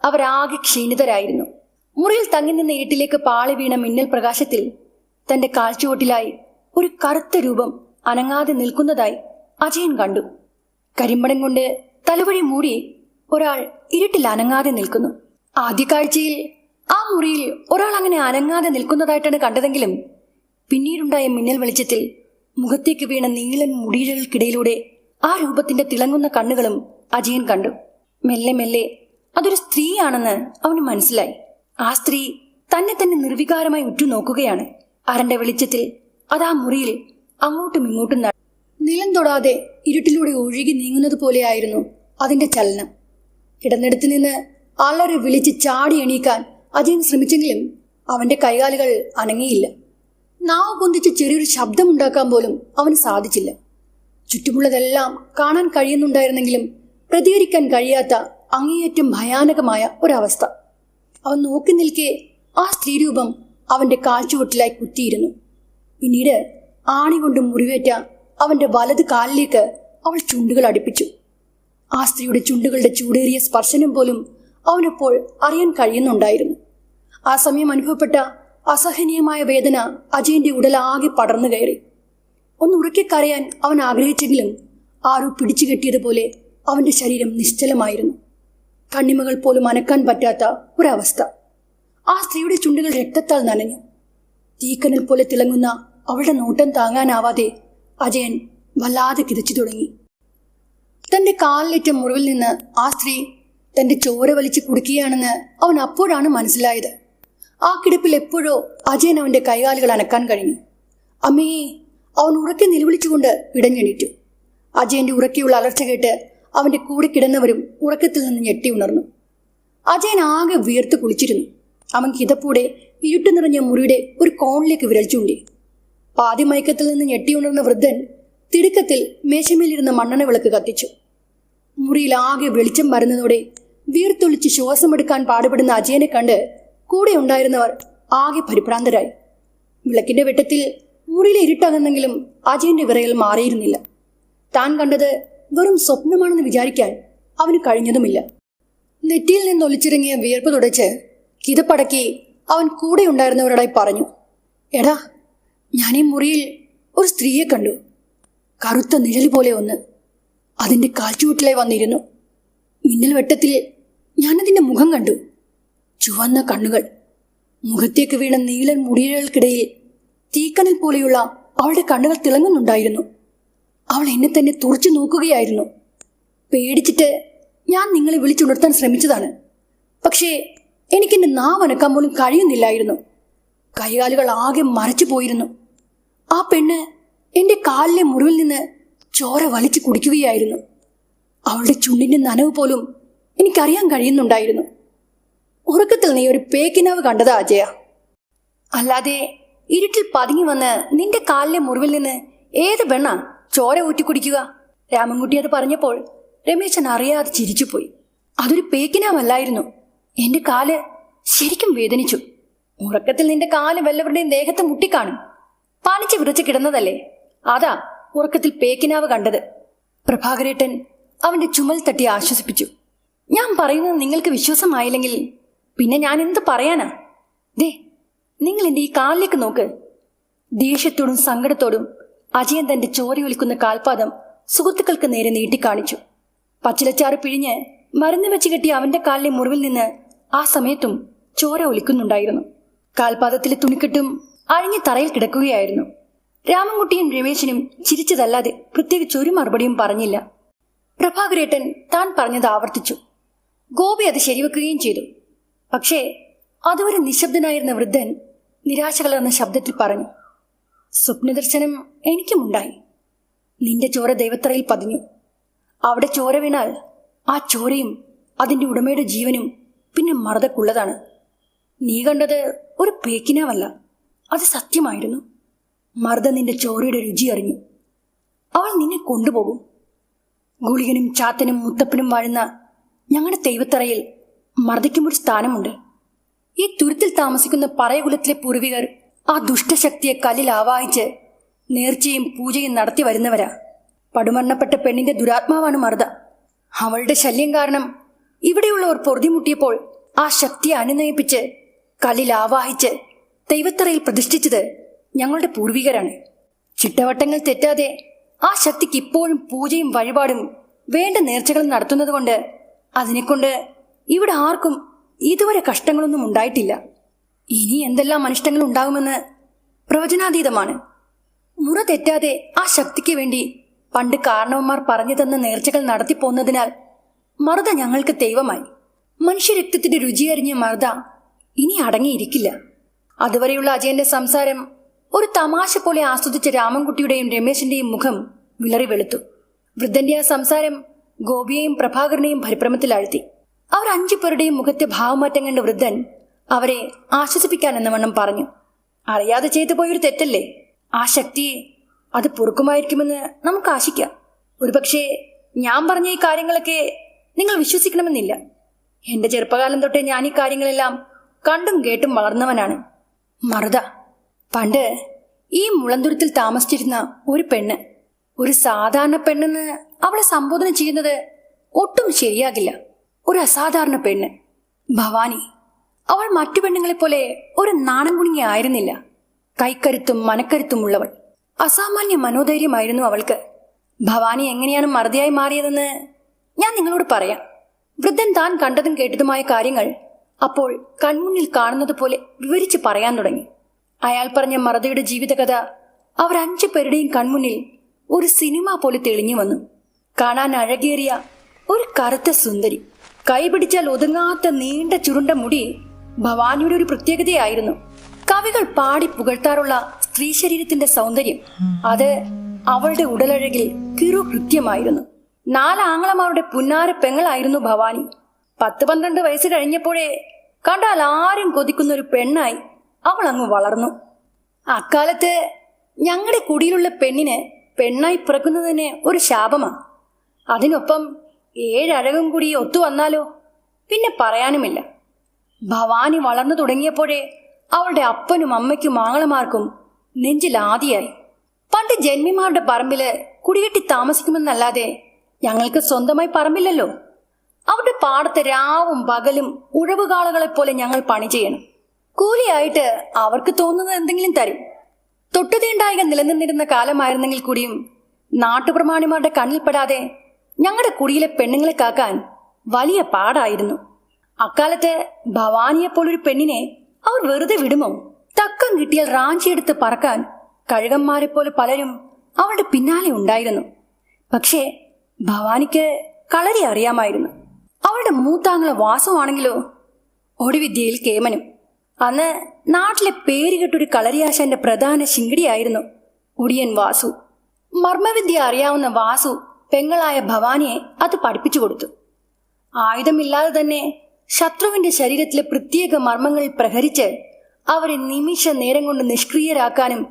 അവരാകെ ക്ഷീണിതരായിരുന്നു. മുറിയിൽ തങ്ങി നിന്ന ഇരുട്ടിലേക്ക് പാളി വീണ മിന്നൽ പ്രകാശത്തിൽ തന്റെ കാൽച്ചുവട്ടിലായി ഒരു കറുത്ത രൂപം അനങ്ങാതെ നിൽക്കുന്നതായി അജയൻ കണ്ടു. കരിമ്പടം കൊണ്ട് തലവഴി മൂടി ഒരാൾ ഇരുട്ടിൽ അനങ്ങാതെ നിൽക്കുന്നു. ആദ്യ കാഴ്ചയിൽ ആ മുറിയിൽ ഒരാൾ അങ്ങനെ അനങ്ങാതെ നിൽക്കുന്നതായിട്ടാണ് കണ്ടതെങ്കിലും പിന്നീടുണ്ടായ മിന്നൽ വെളിച്ചത്തിൽ മുഖത്തേക്ക് വീണ നീളൻ മുടിയിഴകൾക്കിടയിലൂടെ ആ രൂപത്തിന്റെ തിളങ്ങുന്ന കണ്ണുകളും അജയൻ കണ്ടു. മെല്ലെ മെല്ലെ അതൊരു സ്ത്രീയാണെന്ന് അവന് മനസ്സിലായി. ആ സ്ത്രീ തന്നെ തന്നെ നിർവികാരമായി ഉറ്റുനോക്കുകയാണ്. അരണ്ട വെളിച്ചത്തിൽ അത് ആ മുറിയിൽ അങ്ങോട്ടും ഇങ്ങോട്ടും നിലം തൊടാതെ ഇരുട്ടിലൂടെ ഒഴുകി നീങ്ങുന്നത് പോലെയായിരുന്നു അതിന്റെ ചലനം. കിടന്നിടത്ത് നിന്ന് അലറി വിളിച്ച് ചാടി എണീക്കാൻ അജയൻ ശ്രമിച്ചെങ്കിലും അവന്റെ കൈകാലുകൾ അനങ്ങിയില്ല. നാവ് പൊന്തിച്ച് ചെറിയൊരു ശബ്ദമുണ്ടാക്കാൻ പോലും അവന് സാധിച്ചില്ല. ചുറ്റുമുള്ളതെല്ലാം കാണാൻ കഴിയുന്നുണ്ടായിരുന്നെങ്കിലും പ്രതികരിക്കാൻ കഴിയാത്ത അങ്ങേയറ്റം ഭയാനകമായ ഒരവസ്ഥ. അവൻ നോക്കി നിൽക്കെ ആ സ്ത്രീരൂപം അവന്റെ കാൽച്ചുവട്ടിലായി കുത്തിയിരുന്നു. പിന്നീട് ആണി കൊണ്ട് മുറിവേറ്റ അവന്റെ വലത് കാലിലേക്ക് അവൾ ചുണ്ടുകൾ അടുപ്പിച്ചു. ആ സ്ത്രീയുടെ ചുണ്ടുകളുടെ ചൂടേറിയ സ്പർശനം പോലും അവനപ്പോൾ അറിയാൻ കഴിയുന്നുണ്ടായിരുന്നു. ആ സമയം അനുഭവപ്പെട്ട അസഹനീയമായ വേദന അജയന്റെ ഉടലാകെ പടർന്നു കയറി. ഒന്ന് ഉറക്കെ കരയാൻ അവൻ ആഗ്രഹിച്ചെങ്കിലും ആരോ പിടിച്ചു കെട്ടിയതുപോലെ അവന്റെ ശരീരം നിശ്ചലമായിരുന്നു. കണ്ണിമകൾ പോലും അനക്കാൻ പറ്റാത്ത ഒരവസ്ഥ. ആ സ്ത്രീയുടെ ചുണ്ടുകൾ രക്തത്താൽ നനഞ്ഞു. തീക്കനൽ പോലെ തിളങ്ങുന്ന അവളുടെ നോട്ടം താങ്ങാനാവാതെ അജയൻ വല്ലാതെ കിതച്ചു തുടങ്ങി. തന്റെ കാലിലേറ്റ മുറിവിൽ നിന്ന് ആ സ്ത്രീ തന്റെ ചോര വലിച്ചു കുടിക്കുകയാണെന്ന് അവൻ അപ്പോഴാണ് മനസ്സിലായത്. ആ കിടപ്പിൽ എപ്പോഴോ അജയൻ അവന്റെ കൈകാലുകൾ അനക്കാൻ കഴിഞ്ഞു. അമ്മേ! അവൻ ഉറക്കെ നിലവിളിച്ചുകൊണ്ട് പിടഞ്ഞെണീറ്റു. അജയന്റെ ഉറക്കെയുള്ള അലർച്ച കേട്ട് അവന്റെ കൂടെ കിടന്നവരും ഉറക്കത്തിൽ നിന്ന് ഞെട്ടി ഉണർന്നു. അജയൻ ആകെ വിയർത്ത് കുളിച്ചിരുന്നു. അവൻ കിതപ്പോടെ ഇരുട്ട് നിറഞ്ഞ മുറിയുടെ ഒരു കോണിലേക്ക് വിരൽ ചൂണ്ടി. പാതി മയക്കത്തിൽ നിന്ന് ഞെട്ടി ഉണർന്ന വൃദ്ധൻ തിടുക്കത്തിൽ മേശമേലിരുന്ന മണ്ണെണ്ണ വിളക്ക് കത്തിച്ചു. മുറിയിൽ ആകെ വെളിച്ചം വരുന്നതോടെ വീർത്തൊളിച്ച് ശ്വാസമെടുക്കാൻ പാടുപെടുന്ന അജയനെ കണ്ട് കൂടെ ഉണ്ടായിരുന്നവർ ആകെ പരിഭ്രാന്തരായി. വിളക്കിന്റെ വെട്ടത്തിൽ മുറിയിലെ ഇരുട്ടകന്നെങ്കിലും അജയന്റെ വിറയൽ മാറിയിരുന്നില്ല. താൻ കണ്ടത് വെറും സ്വപ്നമാണെന്ന് വിചാരിക്കാൻ അവന് കഴിഞ്ഞതുമില്ല. നെറ്റിയിൽ നിന്ന് ഒലിച്ചിറങ്ങിയ വിയർപ്പ് തുടച്ച് കിതപ്പടക്കി അവൻ കൂടെ ഉണ്ടായിരുന്നവരോടായി പറഞ്ഞു, എടാ, ഞാൻ ഈ മുറിയിൽ ഒരു സ്ത്രീയെ കണ്ടു. കറുത്ത നിഴൽ പോലെ ഒന്ന് അതിൻ്റെ കാൽച്ചുവട്ടിലായി വന്നിരുന്നു. മിന്നൽ വെട്ടത്തിൽ ഞാനതിൻ്റെ മുഖം കണ്ടു. ചുവന്ന കണ്ണുകൾ, മുഖത്തേക്ക് വീണ നീലൻ മുടിയിഴകൾക്കിടയിൽ തീക്കനൽ പോലെയുള്ള അവളുടെ കണ്ണുകൾ തിളങ്ങുന്നുണ്ടായിരുന്നു. അവൾ എന്നെ തന്നെ തുറച്ചു നോക്കുകയായിരുന്നു. പേടിച്ചിട്ട് ഞാൻ നിങ്ങളെ വിളിച്ചുണർത്താൻ ശ്രമിച്ചതാണ്. പക്ഷേ എനിക്കെൻ്റെ നാവ് അനക്കാൻ പോലും കഴിയുന്നില്ലായിരുന്നു. കൈകാലുകൾ ആകെ മരച്ചു പോയിരുന്നു. ആ പെണ്ണ് എൻ്റെ കാലിലെ മുറിവിൽ നിന്ന് ചോര വലിച്ചു കുടിക്കുകയായിരുന്നു. അവളുടെ ചുണ്ടിൻ്റെ നനവ് പോലും എനിക്കറിയാൻ കഴിയുന്നുണ്ടായിരുന്നു. ഉറക്കത്തിൽ നീ ഒരു പേക്കിനാവ് കണ്ടതാ അജയ. അല്ലാതെ ഇരുട്ടിൽ പതുങ്ങി വന്ന് നിന്റെ കാലിലെ മുറിവിൽ നിന്ന് ഏത് പെണ്ണാ ചോര ഊറ്റി കുടിക്കുക? രാമൻകുട്ടി അത് പറഞ്ഞപ്പോൾ രമേശൻ അറിയാതെ ചിരിച്ചുപോയി. അതൊരു പേക്കിനാവല്ലായിരുന്നു. എന്റെ കാല് ശരിക്കും വേദനിച്ചു. ഉറക്കത്തിൽ നിന്റെ കാല് വല്ലവരുടെയും ദേഹത്ത് മുട്ടിക്കാണും. പാനിച്ച് വിറച്ച് കിടന്നതല്ലേ, അതാ ഉറക്കത്തിൽ പേക്കിനാവ് കണ്ടത്. പ്രഭാകരേട്ടൻ അവന്റെ ചുമൽ തട്ടി ആശ്വസിപ്പിച്ചു. ഞാൻ പറയുന്നത് നിങ്ങൾക്ക് വിശ്വാസമായില്ലെങ്കിൽ പിന്നെ ഞാൻ എന്ത് പറയാനാ? ദേ, നിങ്ങൾ എൻ്റെ ഈ കാലിലേക്ക് നോക്ക്. ദേഷ്യത്തോടും സങ്കടത്തോടും അജയൻ തന്റെ ചോരയൊലിക്കുന്ന കാൽപാദം സുഹൃത്തുക്കൾക്ക് നേരെ നീട്ടിക്കാണിച്ചു. പച്ചിലച്ചാറ് പിഴിഞ്ഞ് മരുന്ന് വെച്ച് കെട്ടിയ അവന്റെ കാലിലെ മുറിവിൽ നിന്ന് ആ സമയത്തും ചോര ഒലിക്കുന്നുണ്ടായിരുന്നു. കാൽപാദത്തിലെ തുണിക്കെട്ടും അഴിഞ്ഞ് തറയിൽ കിടക്കുകയായിരുന്നു. രാമൻകുട്ടിയും രമേശനും ചിരിച്ചതല്ലാതെ പ്രത്യേകിച്ച് ഒരു മറുപടിയും പറഞ്ഞില്ല. പ്രഭാകരേട്ടൻ താൻ പറഞ്ഞത് ആവർത്തിച്ചു. ഗോപി അത് ശരിവെക്കുകയും ചെയ്തു. പക്ഷേ അതുവരെ നിശബ്ദനായിരുന്ന വൃദ്ധൻ നിരാശ കലർന്ന ശബ്ദത്തിൽ പറഞ്ഞു, സ്വപ്നദർശനം എനിക്കുമുണ്ടായി. നിന്റെ ചോര ദൈവത്തറയിൽ പതിഞ്ഞു. അവിടെ ചോര വീണാൽ ആ ചോരയും അതിൻ്റെ ഉടമയുടെ ജീവനും പിന്നെ മറുതക്കുള്ളതാണ്. നീ കണ്ടത് ഒരു പേക്കിനാവല്ല, അത് സത്യമായിരുന്നു. മറുത നിന്റെ ചോരയുടെ രുചി അറിഞ്ഞു. അവൾ നിന്നെ കൊണ്ടുപോകും. ഗുളികനും ചാത്തനും മുത്തപ്പനും വാഴുന്ന ഞങ്ങളുടെ ദൈവത്തറയിൽ മറുതയ്ക്കും ഒരു സ്ഥാനമുണ്ട്. ഈ തുരുത്തിൽ താമസിക്കുന്ന പറയകുലത്തിലെ പൂർവികർ ആ ദുഷ്ടശക്തിയെ കല്ലിൽ ആവാഹിച്ച് നേർച്ചയും പൂജയും നടത്തി വരുന്നവരാ. പടുമരണപ്പെട്ട പെണ്ണിന്റെ ദുരാത്മാവാണ് മറുത. അവളുടെ ശല്യം കാരണം ഇവിടെയുള്ളവർ പൊറുതിമുട്ടിയപ്പോൾ ആ ശക്തിയെ അനുനയിപ്പിച്ച് കല്ലിൽ ആവാഹിച്ച് ദൈവത്തറയിൽ പ്രതിഷ്ഠിച്ചത് ഞങ്ങളുടെ പൂർവികരാണ്. ചിട്ടവട്ടങ്ങൾ തെറ്റാതെ ആ ശക്തിക്ക് ഇപ്പോഴും പൂജയും വഴിപാടും വേണ്ട നേർച്ചകളും നടത്തുന്നത് കൊണ്ട് അതിനെക്കൊണ്ട് ഇവിടെ ആർക്കും ഇതുവരെ കഷ്ടങ്ങളൊന്നും ഉണ്ടായിട്ടില്ല. ഇനി എന്തെല്ലാം അനിഷ്ടങ്ങൾ ഉണ്ടാകുമെന്ന് പ്രവചനാതീതമാണ്. മുറ തെറ്റാതെ ആ ശക്തിക്ക് വേണ്ടി പണ്ട് കാരണവന്മാർ പറഞ്ഞു തന്ന നേർച്ചകൾ നടത്തിപ്പോന്നതിനാൽ മറുത ഞങ്ങൾക്ക് ദൈവമായി. മനുഷ്യരക്തത്തിന്റെ രുചിയറിഞ്ഞ മറുത ഇനി അടങ്ങിയിരിക്കില്ല. അതുവരെയുള്ള അജയന്റെ സംസാരം ഒരു തമാശ പോലെ ആസ്വദിച്ച രാമൻകുട്ടിയുടെയും രമേശന്റെയും മുഖം വിളറി വെളുത്തു. വൃദ്ധന്റെ ആ സംസാരം ഗോപിയെയും പ്രഭാകരനെയും പരിഭ്രമത്തിലാഴ്ത്തി. അവർ 5 പേരുടെയും മുഖത്തെ ഭാവമാറ്റം കണ്ട് വൃദ്ധൻ അവരെ ആശ്വസിപ്പിക്കാനെന്ന വണ്ണം പറഞ്ഞു, അറിയാതെ ചെയ്തു പോയൊരു തെറ്റല്ലേ. ആ ശക്തി അത് പൊറുക്കുമായിരിക്കുമെന്ന് നമുക്ക് ആശിക്കാം. ഒരുപക്ഷെ ഞാൻ പറഞ്ഞ ഈ കാര്യങ്ങളൊക്കെ നിങ്ങൾ വിശ്വസിക്കണമെന്നില്ല. എന്റെ ചെറുപ്പകാലം തൊട്ടേ ഞാൻ ഈ കാര്യങ്ങളെല്ലാം കണ്ടും കേട്ടും വളർന്നവനാണ്. മറുത പണ്ട് ഈ മുളന്തുരുത്തിൽ താമസിച്ചിരുന്ന ഒരു പെണ്ണ്. ഒരു സാധാരണ പെണ്ണെന്ന് അവളെ സംബോധന ചെയ്യുന്നത് ഒട്ടും ശരിയാകില്ല. ഒരു അസാധാരണ പെണ്ണ്, ഭവാനി. അവൾ മറ്റു പെണ്ണുങ്ങളെപ്പോലെ ഒരു നാണം കുണുങ്ങി ആയിരുന്നില്ല. കൈക്കരുത്തും മനക്കരുത്തും ഉള്ളവൾ. അസാമാന്യ മനോധൈര്യമായിരുന്നു അവൾക്ക്. ഭവാനി എങ്ങനെയാണ് മറുതിയായി മാറിയതെന്ന് ഞാൻ നിങ്ങളോട് പറയാം. വൃദ്ധൻ താൻ കണ്ടതും കേട്ടതുമായ കാര്യങ്ങൾ അപ്പോൾ കൺമുന്നിൽ കാണുന്നത് പോലെ വിവരിച്ച് പറയാൻ തുടങ്ങി. അയാൾ പറഞ്ഞ മറുതിയുടെ ജീവിതകഥ അവർ 5 പേരുടെയും കൺമുന്നിൽ ഒരു സിനിമ പോലെ തെളിഞ്ഞു വന്നു. കാണാൻ അഴകേറിയ ഒരു കറുത്ത സുന്ദരി, കൈപിടിച്ചാൽ ഒതുങ്ങാത്ത നീണ്ട ചുരുണ്ട മുടി ഭവാനിയുടെ ഒരു പ്രത്യേകതയായിരുന്നു. കവികൾ പാടി പുകഴ്ത്താറുള്ള സ്ത്രീ ശരീരത്തിന്റെ സൗന്ദര്യം അത് അവളുടെ ഉടലഴകിൽ കൃത്യമായിരുന്നു. 4 ആങ്ങളമാരുടെ പുന്നാര പെങ്ങളായിരുന്നു ഭവാനി. 10-12 വയസ്സ് കഴിഞ്ഞപ്പോഴേ കണ്ടാൽ ആരും കൊതിക്കുന്ന ഒരു പെണ്ണായി അവൾ അങ്ങ് വളർന്നു. അക്കാലത്ത് ഞങ്ങളുടെ കുടിയിലുള്ള പെണ്ണിന് പെണ്ണായി പിറക്കുന്നതിന് ഒരു ശാപമാണ്. അതിനൊപ്പം 7 അഴകും കൂടി ഒത്തു വന്നാലോ പിന്നെ പറയാനുമില്ല. ഭവാനി വളർന്നു തുടങ്ങിയപ്പോഴേ അവളുടെ അപ്പനും അമ്മയ്ക്കും ആങ്ങളമാർക്കും നെഞ്ചിലാദിയായി. പണ്ട് ജന്മിമാരുടെ പറമ്പില് കുടികെട്ടി താമസിക്കുമെന്നല്ലാതെ ഞങ്ങൾക്ക് സ്വന്തമായി പറമ്പില്ലല്ലോ. അവരുടെ പാടത്ത് രാവും പകലും ഉഴവുകാളകളെപ്പോലെ ഞങ്ങൾ പണി ചെയ്യണം. കൂലിയായിട്ട് അവർക്ക് തോന്നുന്നത് എന്തെങ്കിലും തരും. തൊട്ടുതീണ്ടായിക നിലനിന്നിരുന്ന കാലമായിരുന്നെങ്കിൽ കൂടിയും നാട്ടുപ്രമാണിമാരുടെ കണ്ണിൽപ്പെടാതെ ഞങ്ങളുടെ കുടിയിലെ പെണ്ണുങ്ങളെ കാക്കാൻ വലിയ പാടായിരുന്നു. അക്കാലത്ത് ഭവാനിയെപ്പോലൊരു പെണ്ണിനെ അവർ വെറുതെ വിടുമോ? തക്കം കിട്ടിയാൽ റാഞ്ചിയെടുത്ത് പറക്കാൻ കഴുകന്മാരെ പോലെ പലരും അവളുടെ പിന്നാലെ ഉണ്ടായിരുന്നു. പക്ഷേ ഭവാനിക്ക് കളരി അറിയാമായിരുന്നു. അവളുടെ മൂത്താങ്ങള വാസുവാണെങ്കിലോ ഒടിവിദ്യയിൽ കേമനും. അന്ന് നാട്ടിലെ പേരുകെട്ടൊരു കളരിയാശാന്റെ പ്രധാന ശിങ്കിടിയായിരുന്നു ഒടിയൻ വാസു. മർമ്മവിദ്യ അറിയാവുന്ന വാസു പെങ്ങളായ ഭവാനിയെ അത് പഠിപ്പിച്ചു കൊടുത്തു. ആയുധമില്ലാതെ തന്നെ ശത്രുവിന്റെ ശരീരത്തിലെ പ്രത്യേക മർമ്മങ്ങളിൽ പ്രഹരിച്ച് അവരെ നിമിഷ നേരം കൊണ്ട് നിഷ്ക്രിയരാക്കാനും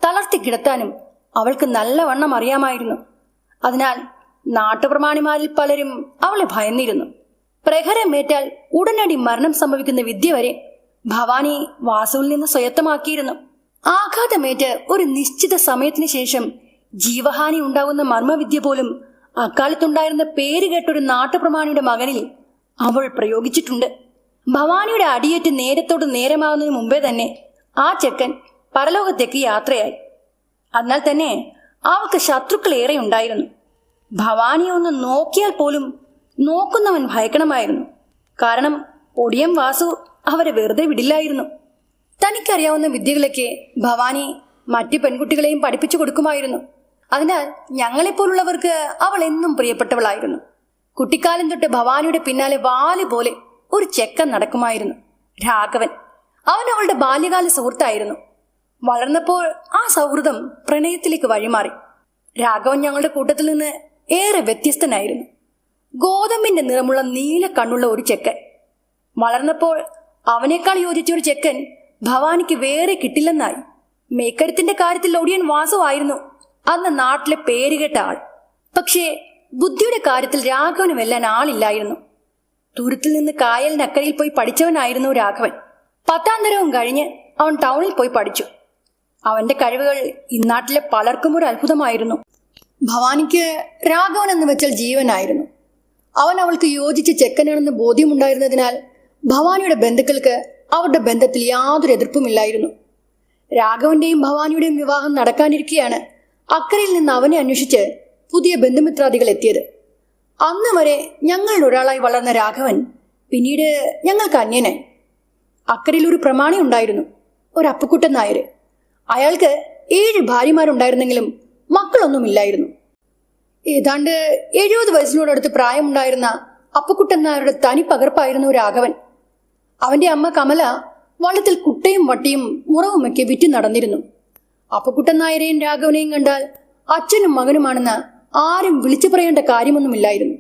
തളർത്തി കിടത്താനും അവൾക്ക് നല്ലവണ്ണം അറിയാമായിരുന്നു. അതിനാൽ നാട്ടുപ്രമാണിമാരിൽ പലരും അവളെ ഭയന്നിരുന്നു. പ്രഹരമേറ്റാൽ ഉടനടി മരണം സംഭവിക്കുന്ന വിദ്യ വരെ ഭവാനി വാസുവിൽ നിന്ന് സ്വയത്തമാക്കിയിരുന്നു. ആഘാതമേറ്റ് ഒരു നിശ്ചിത സമയത്തിന് ശേഷം ജീവഹാനി ഉണ്ടാകുന്ന മർമ്മവിദ്യ പോലും അക്കാലത്തുണ്ടായിരുന്ന പേരുകേട്ടൊരു നാട്ടുപ്രമാണിയുടെ മകനിൽ അവൾ പ്രയോഗിച്ചിട്ടുണ്ട്. ഭവാനിയുടെ അടിയേറ്റ് നേരത്തോട് നേരമാകുന്നതിന് മുമ്പേ തന്നെ ആ ചെക്കൻ പരലോകത്തേക്ക് യാത്രയായി. എന്നാൽ തന്നെ അവൾക്ക് ശത്രുക്കളേറെ ഉണ്ടായിരുന്നു. ഭവാനിയെ ഒന്ന് നോക്കിയാൽ പോലും നോക്കുന്നവൻ ഭയക്കണമായിരുന്നു. കാരണം ഒടിയൻ വാസു അവരെ വെറുതെ വിടില്ലായിരുന്നു. തനിക്കറിയാവുന്ന വിദ്യകളൊക്കെ ഭവാനി മറ്റു പെൺകുട്ടികളെയും പഠിപ്പിച്ചു കൊടുക്കുമായിരുന്നു. അതിനാൽ ഞങ്ങളെപ്പോലുള്ളവർക്ക് അവൾ എന്നും പ്രിയപ്പെട്ടവളായിരുന്നു. കുട്ടിക്കാലം തൊട്ട് ഭവാനിയുടെ പിന്നാലെ വാല് പോലെ ഒരു ചെക്കൻ നടക്കുമായിരുന്നു, രാഘവൻ. അവൻ അവളുടെ ബാല്യകാല സുഹൃത്തായിരുന്നു. വളർന്നപ്പോൾ ആ സൗഹൃദം പ്രണയത്തിലേക്ക് വഴിമാറി. രാഘവൻ ഞങ്ങളുടെ കൂട്ടത്തിൽ നിന്ന് ഏറെ വ്യത്യസ്തനായിരുന്നു. ഗോതമ്പിന്റെ നിറമുള്ള നീല കണ്ണുള്ള ഒരു ചെക്കൻ. വളർന്നപ്പോൾ അവനേക്കാൾ യോജിച്ച ഒരു ചെക്കൻ ഭവാനിക്ക് വേറെ കിട്ടില്ലെന്നായി. മേക്കരുത്തിന്റെ കാര്യത്തിൽ ഒടിയൻ വാസു ആയിരുന്നു അന്ന് നാട്ടിലെ പേരുകേട്ട ആൾ. പക്ഷേ ബുദ്ധിയുടെ കാര്യത്തിൽ രാഘവന് വെല്ലാൻ ആളില്ലായിരുന്നു. ദൂരത്തിൽ നിന്ന് കായലിനക്കരയിൽ പോയി പഠിച്ചവനായിരുന്നു രാഘവൻ. 10ാം തരവും കഴിഞ്ഞ് അവൻ ടൗണിൽ പോയി പഠിച്ചു. അവന്റെ കഴിവുകൾ ഇന്നാട്ടിലെ പലർക്കും ഒരു അത്ഭുതമായിരുന്നു. ഭവാനിക്ക് രാഘവൻ എന്ന് വെച്ചാൽ ജീവനായിരുന്നു. അവൻ അവൾക്ക് യോജിച്ച ചെക്കനാണെന്ന് ബോധ്യമുണ്ടായിരുന്നതിനാൽ ഭവാനിയുടെ ബന്ധുക്കൾക്ക് അവരുടെ ബന്ധത്തിൽ യാതൊരു എതിർപ്പുമില്ലായിരുന്നു. രാഘവന്റെയും ഭവാനിയുടെയും വിവാഹം നടക്കാനിരിക്കെയാണ് അക്കരയിൽ നിന്ന് അവനെ അന്വേഷിച്ച് പുതിയ ബന്ധുമിത്രാദികൾ എത്തിയത്. അന്ന് വരെ ഞങ്ങളുടെ ഒരാളായി വളർന്ന രാഘവൻ പിന്നീട് ഞങ്ങൾക്ക് അന്യനായി. അക്കരയിൽ ഒരു പ്രമാണി ഉണ്ടായിരുന്നു, ഒരു അപ്പുക്കുട്ടൻ നായർ. അയാൾക്ക് 7 ഭാര്യമാരുണ്ടായിരുന്നെങ്കിലും മക്കളൊന്നുമില്ലായിരുന്നു. ഏതാണ്ട് 70 വയസ്സിനോടടുത്ത് പ്രായമുണ്ടായിരുന്ന അപ്പുക്കുട്ടൻ നായരുടെ തനി പകർപ്പായിരുന്നു രാഘവൻ. അവന്റെ അമ്മ കമല വള്ളത്തിൽ കുട്ടയും വട്ടിയും മുറവുമൊക്കെ വിറ്റ് നടന്നിരുന്നു. അപ്പുക്കുട്ടൻ നായരെയും രാഘവനെയും കണ്ടാൽ അച്ഛനും മകനുമാണെന്ന് ആരും വിളിച്ചു പറയേണ്ട കാര്യമൊന്നുമില്ലായിരുന്നു.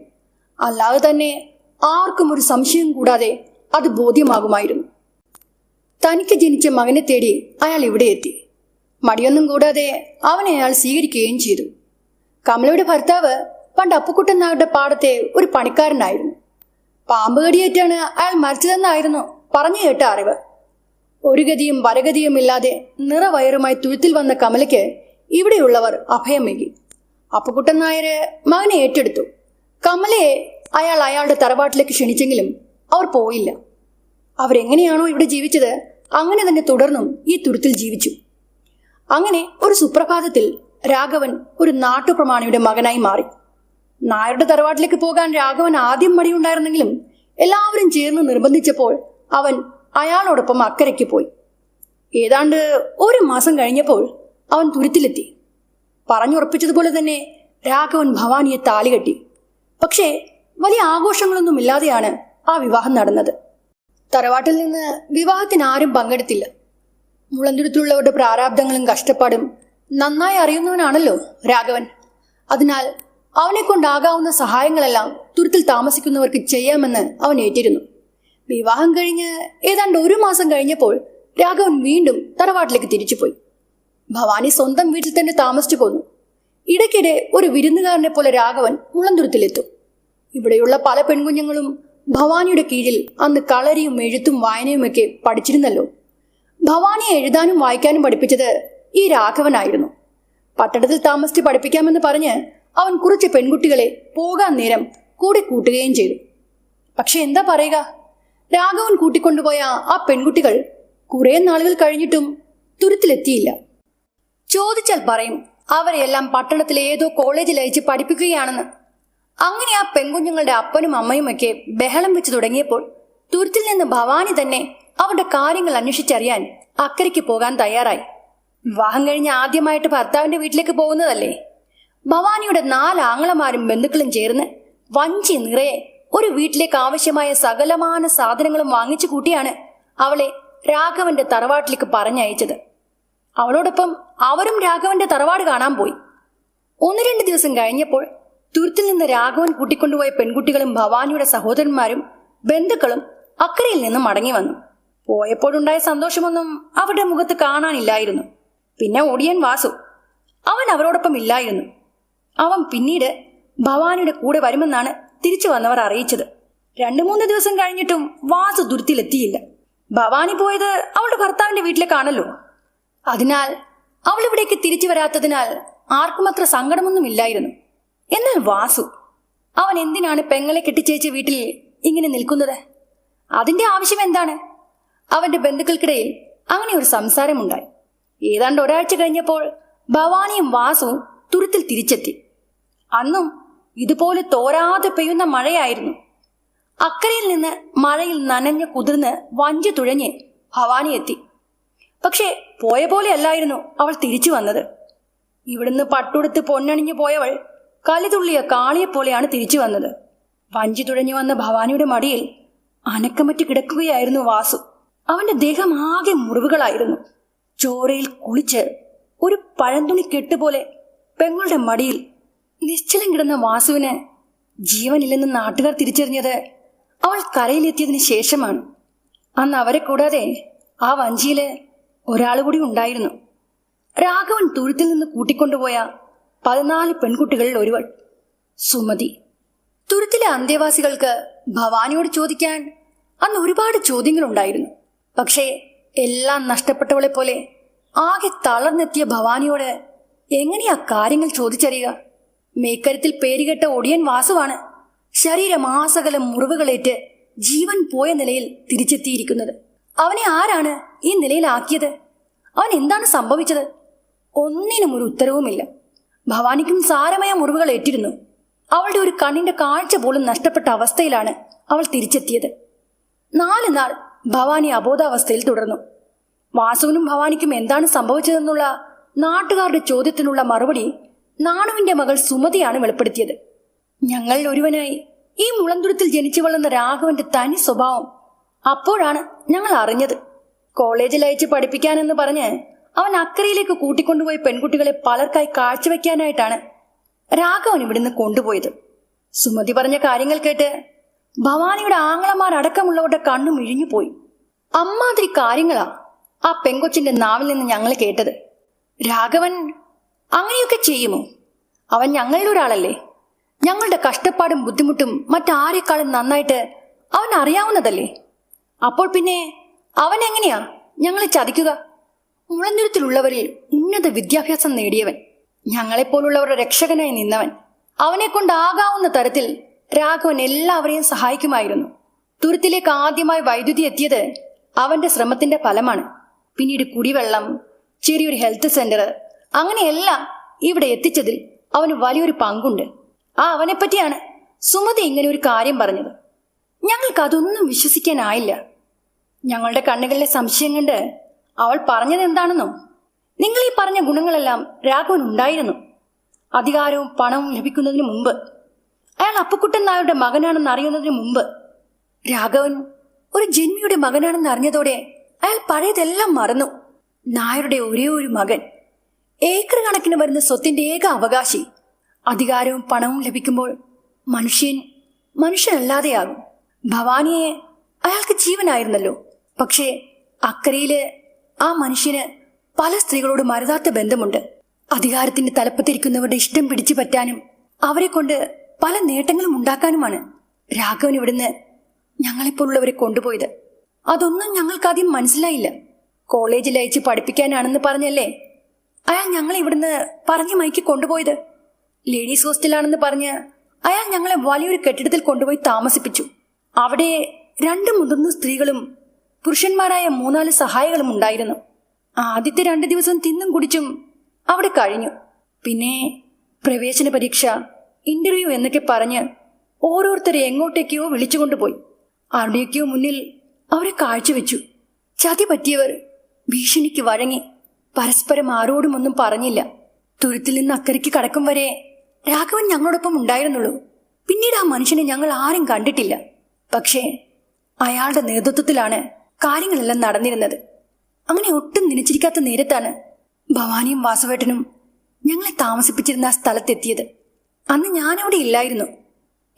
അല്ലാതെ തന്നെ ആർക്കും ഒരു സംശയം കൂടാതെ അത് ബോധ്യമാകുമായിരുന്നു. തനിക്ക് ജനിച്ച മകനെ തേടി അയാൾ ഇവിടെ എത്തി. മടിയൊന്നും കൂടാതെ അവനെ അയാൾ സ്വീകരിക്കുകയും ചെയ്തു. കമലയുടെ ഭർത്താവ് പണ്ട് അപ്പുക്കുട്ടൻ നായരുടെ പാടത്തെ ഒരു പണിക്കാരനായിരുന്നു. പാമ്പ് കടിയേറ്റാണ് അയാൾ മരിച്ചതെന്നായിരുന്നു പറഞ്ഞു കേട്ട അറിവ്. ഒരു ഗതിയും വരഗതിയും ഇല്ലാതെ നിറവയറുമായി തുരുത്തിൽ വന്ന കമലയ്ക്ക് ഇവിടെയുള്ളവർ അഭയമേകി. അപ്പുക്കുട്ടൻ നായര് മകനെ ഏറ്റെടുത്തു. കമലയെ അയാൾ അയാളുടെ തറവാട്ടിലേക്ക് ക്ഷണിച്ചെങ്കിലും അവർ പോയില്ല. അവരെങ്ങനെയാണോ ഇവിടെ ജീവിച്ചത് അങ്ങനെ തന്നെ തുടർന്നും ഈ തുരുത്തിൽ ജീവിച്ചു. അങ്ങനെ ഒരു സുപ്രഭാതത്തിൽ രാഘവൻ ഒരു നാട്ടുപ്രമാണിയുടെ മകനായി മാറി. നായരുടെ തറവാട്ടിലേക്ക് പോകാൻ രാഘവൻ ആദ്യം മടിയുണ്ടായിരുന്നെങ്കിലും എല്ലാവരും ചേർന്ന് നിർബന്ധിച്ചപ്പോൾ അവൻ അയാളോടൊപ്പം അക്കരയ്ക്ക് പോയി. ഏതാണ്ട് 1 മാസം കഴിഞ്ഞപ്പോൾ അവൻ തുരുത്തിലെത്തി. പറഞ്ഞുറപ്പിച്ചതുപോലെ തന്നെ രാഘവൻ ഭവാനിയെ താലികെട്ടി. പക്ഷേ വലിയ ആഘോഷങ്ങളൊന്നും ഇല്ലാതെയാണ് ആ വിവാഹം നടന്നത്. തറവാട്ടിൽ നിന്ന് വിവാഹത്തിന് ആരും പങ്കെടുത്തില്ല. മുളന്തുരുത്തിലുള്ളവരുടെ പ്രാരാബ്ദങ്ങളും കഷ്ടപ്പാടും നന്നായി അറിയുന്നവനാണല്ലോ രാഘവൻ. അതിനാൽ അവനെ കൊണ്ടാകാവുന്ന സഹായങ്ങളെല്ലാം തുരുത്തിൽ താമസിക്കുന്നവർക്ക് ചെയ്യാമെന്ന് അവൻ ഏറ്റിരുന്നു. വിവാഹം കഴിഞ്ഞ് ഏതാണ്ട് 1 മാസം കഴിഞ്ഞപ്പോൾ രാഘവൻ വീണ്ടും തറവാട്ടിലേക്ക് തിരിച്ചുപോയി. ഭവാനി സ്വന്തം വീട്ടിൽ തന്നെ താമസിച്ചു പോന്നു. ഇടയ്ക്കിടെ ഒരു വിരുന്നുകാരനെ പോലെ രാഘവൻ മുളന്തുരുത്തിലെത്തും. ഇവിടെയുള്ള പല പെൺകുഞ്ഞുങ്ങളും ഭവാനിയുടെ കീഴിൽ അന്ന് കളരിയും എഴുത്തും വായനയുമൊക്കെ പഠിച്ചിരുന്നല്ലോ. ഭവാനിയെ എഴുതാനും വായിക്കാനും പഠിപ്പിച്ചത് ഈ രാഘവനായിരുന്നു. പട്ടണത്തിൽ താമസിച്ച് പഠിപ്പിക്കാമെന്ന് പറഞ്ഞ് അവൻ കുറച്ച് പെൺകുട്ടികളെ പോകാൻ നേരം കൂടെ കൂട്ടുകയും ചെയ്തു. പക്ഷെ എന്താ പറയുക, രാഘവൻ കൂട്ടിക്കൊണ്ടുപോയ ആ പെൺകുട്ടികൾ കുറെ നാളുകൾ കഴിഞ്ഞിട്ടും തുരുത്തിലെത്തിയില്ല. ചോദിച്ചാൽ പറയും അവരെയെല്ലാം പട്ടണത്തിലെ ഏതോ കോളേജിൽ അയച്ച് പഠിപ്പിക്കുകയാണെന്ന്. അങ്ങനെ ആ പെൺകുഞ്ഞുങ്ങളുടെ അപ്പനും അമ്മയുമൊക്കെ ബഹളം വെച്ച് തുടങ്ങിയപ്പോൾ തുരുത്തിൽ നിന്ന് ഭവാനി തന്നെ അവരുടെ കാര്യങ്ങൾ അന്വേഷിച്ചറിയാൻ അക്കരയ്ക്ക് പോകാൻ തയ്യാറായി. വിവാഹം കഴിഞ്ഞ് ആദ്യമായിട്ട് ഭർത്താവിന്റെ വീട്ടിലേക്ക് പോകുന്നതല്ലേ. ഭവാനിയുടെ 4 ആങ്ങളമാരും ബന്ധുക്കളും ചേർന്ന് വഞ്ചി നിറയെ ഒരു വീട്ടിലേക്ക് ആവശ്യമായ സകലമാന സാധനങ്ങളും വാങ്ങിച്ചു കൂട്ടിയാണ് അവളെ രാഘവന്റെ തറവാട്ടിലേക്ക് പറഞ്ഞയച്ചത്. അവളോടൊപ്പം അവരും രാഘവന്റെ തറവാട് കാണാൻ പോയി. 1-2 ദിവസം കഴിഞ്ഞപ്പോൾ തുരുത്തിൽ നിന്ന് രാഘവൻ കൂട്ടിക്കൊണ്ടുപോയ പെൺകുട്ടികളും ഭവാനിയുടെ സഹോദരന്മാരും ബന്ധുക്കളും അക്കരയിൽ നിന്ന് മടങ്ങി വന്നു. പോയപ്പോഴുണ്ടായ സന്തോഷമൊന്നും അവരുടെ മുഖത്ത് കാണാനില്ലായിരുന്നു. പിന്നെ ഒടിയൻ വാസു, അവൻ അവരോടൊപ്പം ഇല്ലായിരുന്നു. അവൻ പിന്നീട് ഭവാനിയുടെ കൂടെ വരുമെന്നാണ് തിരിച്ചു വന്നവർ അറിയിച്ചത്. 2-3 ദിവസം കഴിഞ്ഞിട്ടും വാസു തുരുത്തിലെത്തിയില്ല. ഭവാനി പോയത് അവളുടെ ഭർത്താവിന്റെ വീട്ടിലേക്കാണല്ലോ. അതിനാൽ അവൾ ഇവിടേക്ക് തിരിച്ചു വരാത്തതിനാൽ ആർക്കും അത്ര സങ്കടമൊന്നും ഇല്ലായിരുന്നു. എന്നാൽ വാസു, അവൻ എന്തിനാണ് പെങ്ങളെ കെട്ടിച്ചേച്ച വീട്ടിൽ ഇങ്ങനെ നിൽക്കുന്നത്? അതിന്റെ ആവശ്യം എന്താണ്? അവന്റെ ബന്ധുക്കൾക്കിടയിൽ അങ്ങനെ ഒരു സംസാരമുണ്ടായി. ഏതാണ്ട് 1 ആഴ്ച കഴിഞ്ഞപ്പോൾ ഭവാനിയും വാസുവും തുരുത്തിൽ തിരിച്ചെത്തി. അന്നും ഇതുപോലെ തോരാതെ പെയ്യുന്ന മഴയായിരുന്നു. അക്കരയിൽ നിന്ന് മഴയിൽ നനഞ്ഞു കുതിർന്ന് വഞ്ചി തുഴഞ്ഞ് ഭവാനി എത്തി. പക്ഷേ പോയ പോലെ അല്ലായിരുന്നു അവൾ തിരിച്ചു വന്നത്. ഇവിടുന്ന് പട്ടുടുത്ത് പൊന്നണിഞ്ഞു പോയവൾ കലിതുള്ളിയ കാളിയെപ്പോലെയാണ് തിരിച്ചു വന്നത്. വഞ്ചി തുഴഞ്ഞു വന്ന ഭവാനിയുടെ മടിയിൽ അനക്കമറ്റ് കിടക്കുകയായിരുന്നു വാസു. അവന്റെ ദേഹം ആകെ മുറിവുകളായിരുന്നു. ചോരയിൽ കുളിച്ച് ഒരു പഴന്തുണി കെട്ടുപോലെ പെങ്ങളുടെ മടിയിൽ നിശ്ചലം കിടന്ന വാസുവിന് ജീവനില്ലെന്ന് നാട്ടുകാർ തിരിച്ചറിഞ്ഞത് അവൾ കരയിലെത്തിയതിനു ശേഷമാണ്. അന്ന് അവരെ കൂടാതെ ആ വഞ്ചിയില് ഒരാൾ കൂടി ഉണ്ടായിരുന്നു. രാഘവൻ തുരുത്തിൽ നിന്ന് കൂട്ടിക്കൊണ്ടുപോയ 14 പെൺകുട്ടികളിൽ ഒരുവൾ സുമതി. തുരുത്തിലെ അന്തേവാസികൾക്ക് ഭവാനിയോട് ചോദിക്കാൻ അന്ന് ഒരുപാട് ചോദ്യങ്ങളുണ്ടായിരുന്നു. പക്ഷേ എല്ലാം നഷ്ടപ്പെട്ടവളെ പോലെ ആകെ തളർന്നെത്തിയ ഭവാനിയോട് എങ്ങനെയാ കാര്യങ്ങൾ ചോദിച്ചറിയുക? മേക്കരത്തിൽ പേരുകെട്ട ഒടിയൻ വാസുവാണ് ശരീരമാസകലം മുറിവുകളേറ്റ് ജീവൻ പോയ നിലയിൽ തിരിച്ചെത്തിയിരിക്കുന്നത്. അവനെ ആരാണ് ഈ നിലയിലാക്കിയത്? അവൻ എന്താണ് സംഭവിച്ചത്? ഒന്നിനും ഒരു ഉത്തരവുമില്ല. ഭവാനിക്കും സാരമായ മുറിവുകൾ ഏറ്റിരുന്നു. അവളുടെ ഒരു കണ്ണിന്റെ കാഴ്ച പോലും നഷ്ടപ്പെട്ട അവസ്ഥയിലാണ് അവൾ തിരിച്ചെത്തിയത്. 4 നാൾ ഭവാനി അബോധാവസ്ഥയിൽ തുടർന്നു. വാസുവിനും ഭവാനിക്കും എന്താണ് സംഭവിച്ചതെന്നുള്ള നാട്ടുകാരുടെ ചോദ്യത്തിനുള്ള മറുപടി നാണുവിന്റെ മകൾ സുമതിയാണ് വെളിപ്പെടുത്തിയത്. ഞങ്ങളിൽ ഒരുവനായി ഈ മുളന്തുരുത്തിൽ ജനിച്ചു വളർന്ന രാഘവന്റെ തനി സ്വഭാവം അപ്പോഴാണ് ഞങ്ങൾ അറിഞ്ഞത്. കോളേജിൽ അയച്ച് പഠിപ്പിക്കാനെന്ന് പറഞ്ഞ് അവൻ അക്കരയിലേക്ക് കൂട്ടിക്കൊണ്ടുപോയ പെൺകുട്ടികളെ പലർക്കായി കാഴ്ചവെക്കാനായിട്ടാണ് രാഘവൻ ഇവിടുന്ന് കൊണ്ടുപോയത്. സുമതി പറഞ്ഞ കാര്യങ്ങൾ കേട്ട് ഭവാനിയുടെ ആങ്ങളമാരടക്കമുള്ളവരുടെ കണ്ണും ഇഴിഞ്ഞുപോയി. അമ്മാതിരി കാര്യങ്ങളാ ആ പെങ്കൊച്ചിന്റെ നാവിൽ നിന്ന് ഞങ്ങൾ കേട്ടത്. രാഘവൻ അങ്ങനെയൊക്കെ ചെയ്യുമോ? അവൻ ഞങ്ങളുടെ ഒരാളല്ലേ. ഞങ്ങളുടെ കഷ്ടപ്പാടും ബുദ്ധിമുട്ടും മറ്റാരെക്കാളും നന്നായിട്ട് അവൻ അറിയാവുന്നതല്ലേ. അപ്പോൾ പിന്നെ അവൻ എങ്ങനെയാ ഞങ്ങളെ ചതിക്കുക? മുളന്തുരുത്തിലുള്ളവരിൽ ഉന്നത വിദ്യാഭ്യാസം നേടിയവൻ, ഞങ്ങളെപ്പോലുള്ളവരുടെ രക്ഷകനായി നിന്നവൻ. അവനെ കൊണ്ടാകാവുന്ന തരത്തിൽ രാഘവൻ എല്ലാവരെയും സഹായിക്കുമായിരുന്നു. തുരുത്തിലേക്ക് ആദ്യമായി വൈദ്യുതി എത്തിയത് അവന്റെ ശ്രമത്തിന്റെ ഫലമാണ്. പിന്നീട് കുടിവെള്ളം, ചെറിയൊരു ഹെൽത്ത് സെന്റർ, അങ്ങനെയെല്ലാം ഇവിടെ എത്തിച്ചതിൽ അവന് വലിയൊരു പങ്കുണ്ട്. അവനെപ്പറ്റിയാണ് സുമതി ഇങ്ങനെ ഒരു കാര്യം പറഞ്ഞത്. ഞങ്ങൾക്ക് അതൊന്നും വിശ്വസിക്കാനായില്ല. ഞങ്ങളുടെ കണ്ണുകളിലെ സംശയം കണ്ട് അവൾ പറഞ്ഞത് എന്താണെന്നോ, നിങ്ങൾ ഈ പറഞ്ഞ ഗുണങ്ങളെല്ലാം രാഘവൻ ഉണ്ടായിരുന്നു. അധികാരവും പണവും ലഭിക്കുന്നതിന് മുമ്പ്, അയാൾ അപ്പുക്കുട്ടൻ നായരുടെ മകനാണെന്ന് അറിയുന്നതിന് മുമ്പ്, രാഘവൻ ഒരു ജന്മിയുടെ മകനാണെന്ന് അറിഞ്ഞതോടെ അയാൾ പഴയതെല്ലാം മറന്നു. നായരുടെ ഒരേ ഒരു മകൻ, ഏക്കർ കണക്കിന് വരുന്ന സ്വത്തിന്റെ ഏക അവകാശി. അധികാരവും പണവും ലഭിക്കുമ്പോൾ മനുഷ്യനല്ലാതെയാകും. ഭവാനിയെ അയാൾക്ക് ജീവനായിരുന്നല്ലോ. പക്ഷേ അക്കരയില് ആ മനുഷ്യന് പല സ്ത്രീകളോട് മരുതാത്ത ബന്ധമുണ്ട്. അധികാരത്തിന്റെ തലപ്പത്തിരിക്കുന്നവരുടെ ഇഷ്ടം പിടിച്ചു പറ്റാനും അവരെ കൊണ്ട് പല നേട്ടങ്ങളും ഉണ്ടാക്കാനുമാണ് രാഘവൻ ഇവിടുന്ന് ഞങ്ങളെപ്പോലുള്ളവരെ കൊണ്ടുപോയത്. അതൊന്നും ഞങ്ങൾക്കാദ്യം മനസ്സിലായില്ല. കോളേജിൽ അയച്ച് പഠിപ്പിക്കാനാണെന്ന് പറഞ്ഞല്ലേ അയാൾ ഞങ്ങളെ ഇവിടുന്ന് പറഞ്ഞു മയക്കി കൊണ്ടുപോയത്. ലേഡീസ് ഹോസ്റ്റലാണെന്ന് പറഞ്ഞ് അയാൾ ഞങ്ങളെ വലിയൊരു കെട്ടിടത്തിൽ കൊണ്ടുപോയി താമസിപ്പിച്ചു. അവിടെ 2 മുതിർന്ന സ്ത്രീകളും പുരുഷന്മാരായ 3-4 സഹായികളും ഉണ്ടായിരുന്നു. ആദ്യത്തെ 2 ദിവസം തിന്നും കുടിച്ചും അവിടെ കഴിഞ്ഞു. പിന്നെ പ്രവേശന പരീക്ഷ, ഇന്റർവ്യൂ എന്നൊക്കെ പറഞ്ഞ് ഓരോരുത്തരെ എങ്ങോട്ടേക്കോ വിളിച്ചുകൊണ്ടുപോയി. ആരുടെയൊക്കെയോ മുന്നിൽ അവരെ കാഴ്ചവെച്ചു. ചതി പറ്റിയവർ ഭീഷണിക്ക് വഴങ്ങി പരസ്പരം ആരോടും ഒന്നും പറഞ്ഞില്ല. തുരുത്തിൽ നിന്ന് അക്കരയ്ക്ക് കടക്കും വരെ രാഘവൻ ഞങ്ങളോടൊപ്പം ഉണ്ടായിരുന്നുള്ളൂ. പിന്നീട് ആ മനുഷ്യനെ ഞങ്ങൾ ആരും കണ്ടിട്ടില്ല. പക്ഷേ അയാളുടെ നേതൃത്വത്തിലാണ് കാര്യങ്ങളെല്ലാം നടന്നിരുന്നത്. അങ്ങനെ ഒട്ടും നനച്ചിരിക്കാത്ത നേരത്താണ് ഭവാനിയും വാസുവേട്ടനും ഞങ്ങളെ താമസിപ്പിച്ചിരുന്ന ആ സ്ഥലത്തെത്തിയത്. അന്ന് ഞാനവിടെ ഇല്ലായിരുന്നു.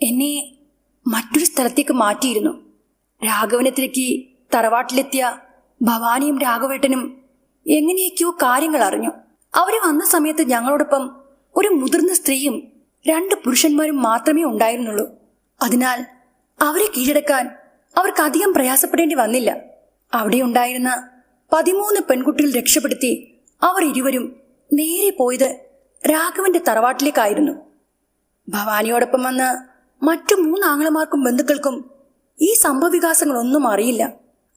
എന്നെ മറ്റൊരു സ്ഥലത്തേക്ക് മാറ്റിയിരുന്നു. രാഘവനെ തിരക്കി തറവാട്ടിലെത്തിയ ഭവാനിയും രാഘവേട്ടനും എങ്ങനെയൊക്കെയോ കാര്യങ്ങൾ അറിഞ്ഞു. അവര് വന്ന സമയത്ത് ഞങ്ങളോടൊപ്പം ഒരു മുതിർന്ന സ്ത്രീയും 2 പുരുഷന്മാരും മാത്രമേ ഉണ്ടായിരുന്നുള്ളൂ. അതിനാൽ അവരെ കീഴടക്കാൻ അവർക്ക് അധികം പ്രയാസപ്പെടേണ്ടി വന്നില്ല. അവിടെ ഉണ്ടായിരുന്ന 13 പെൺകുട്ടികൾ രക്ഷപ്പെടുത്തി അവർ ഇരുവരും നേരെ പോയത് രാഘവന്റെ തറവാട്ടിലേക്കായിരുന്നു. ഭവാനിയോടൊപ്പം വന്ന മറ്റു 3 ആങ്ങളമാർക്കും ബന്ധുക്കൾക്കും ഈ സംഭവവികാസങ്ങളൊന്നും അറിയില്ല.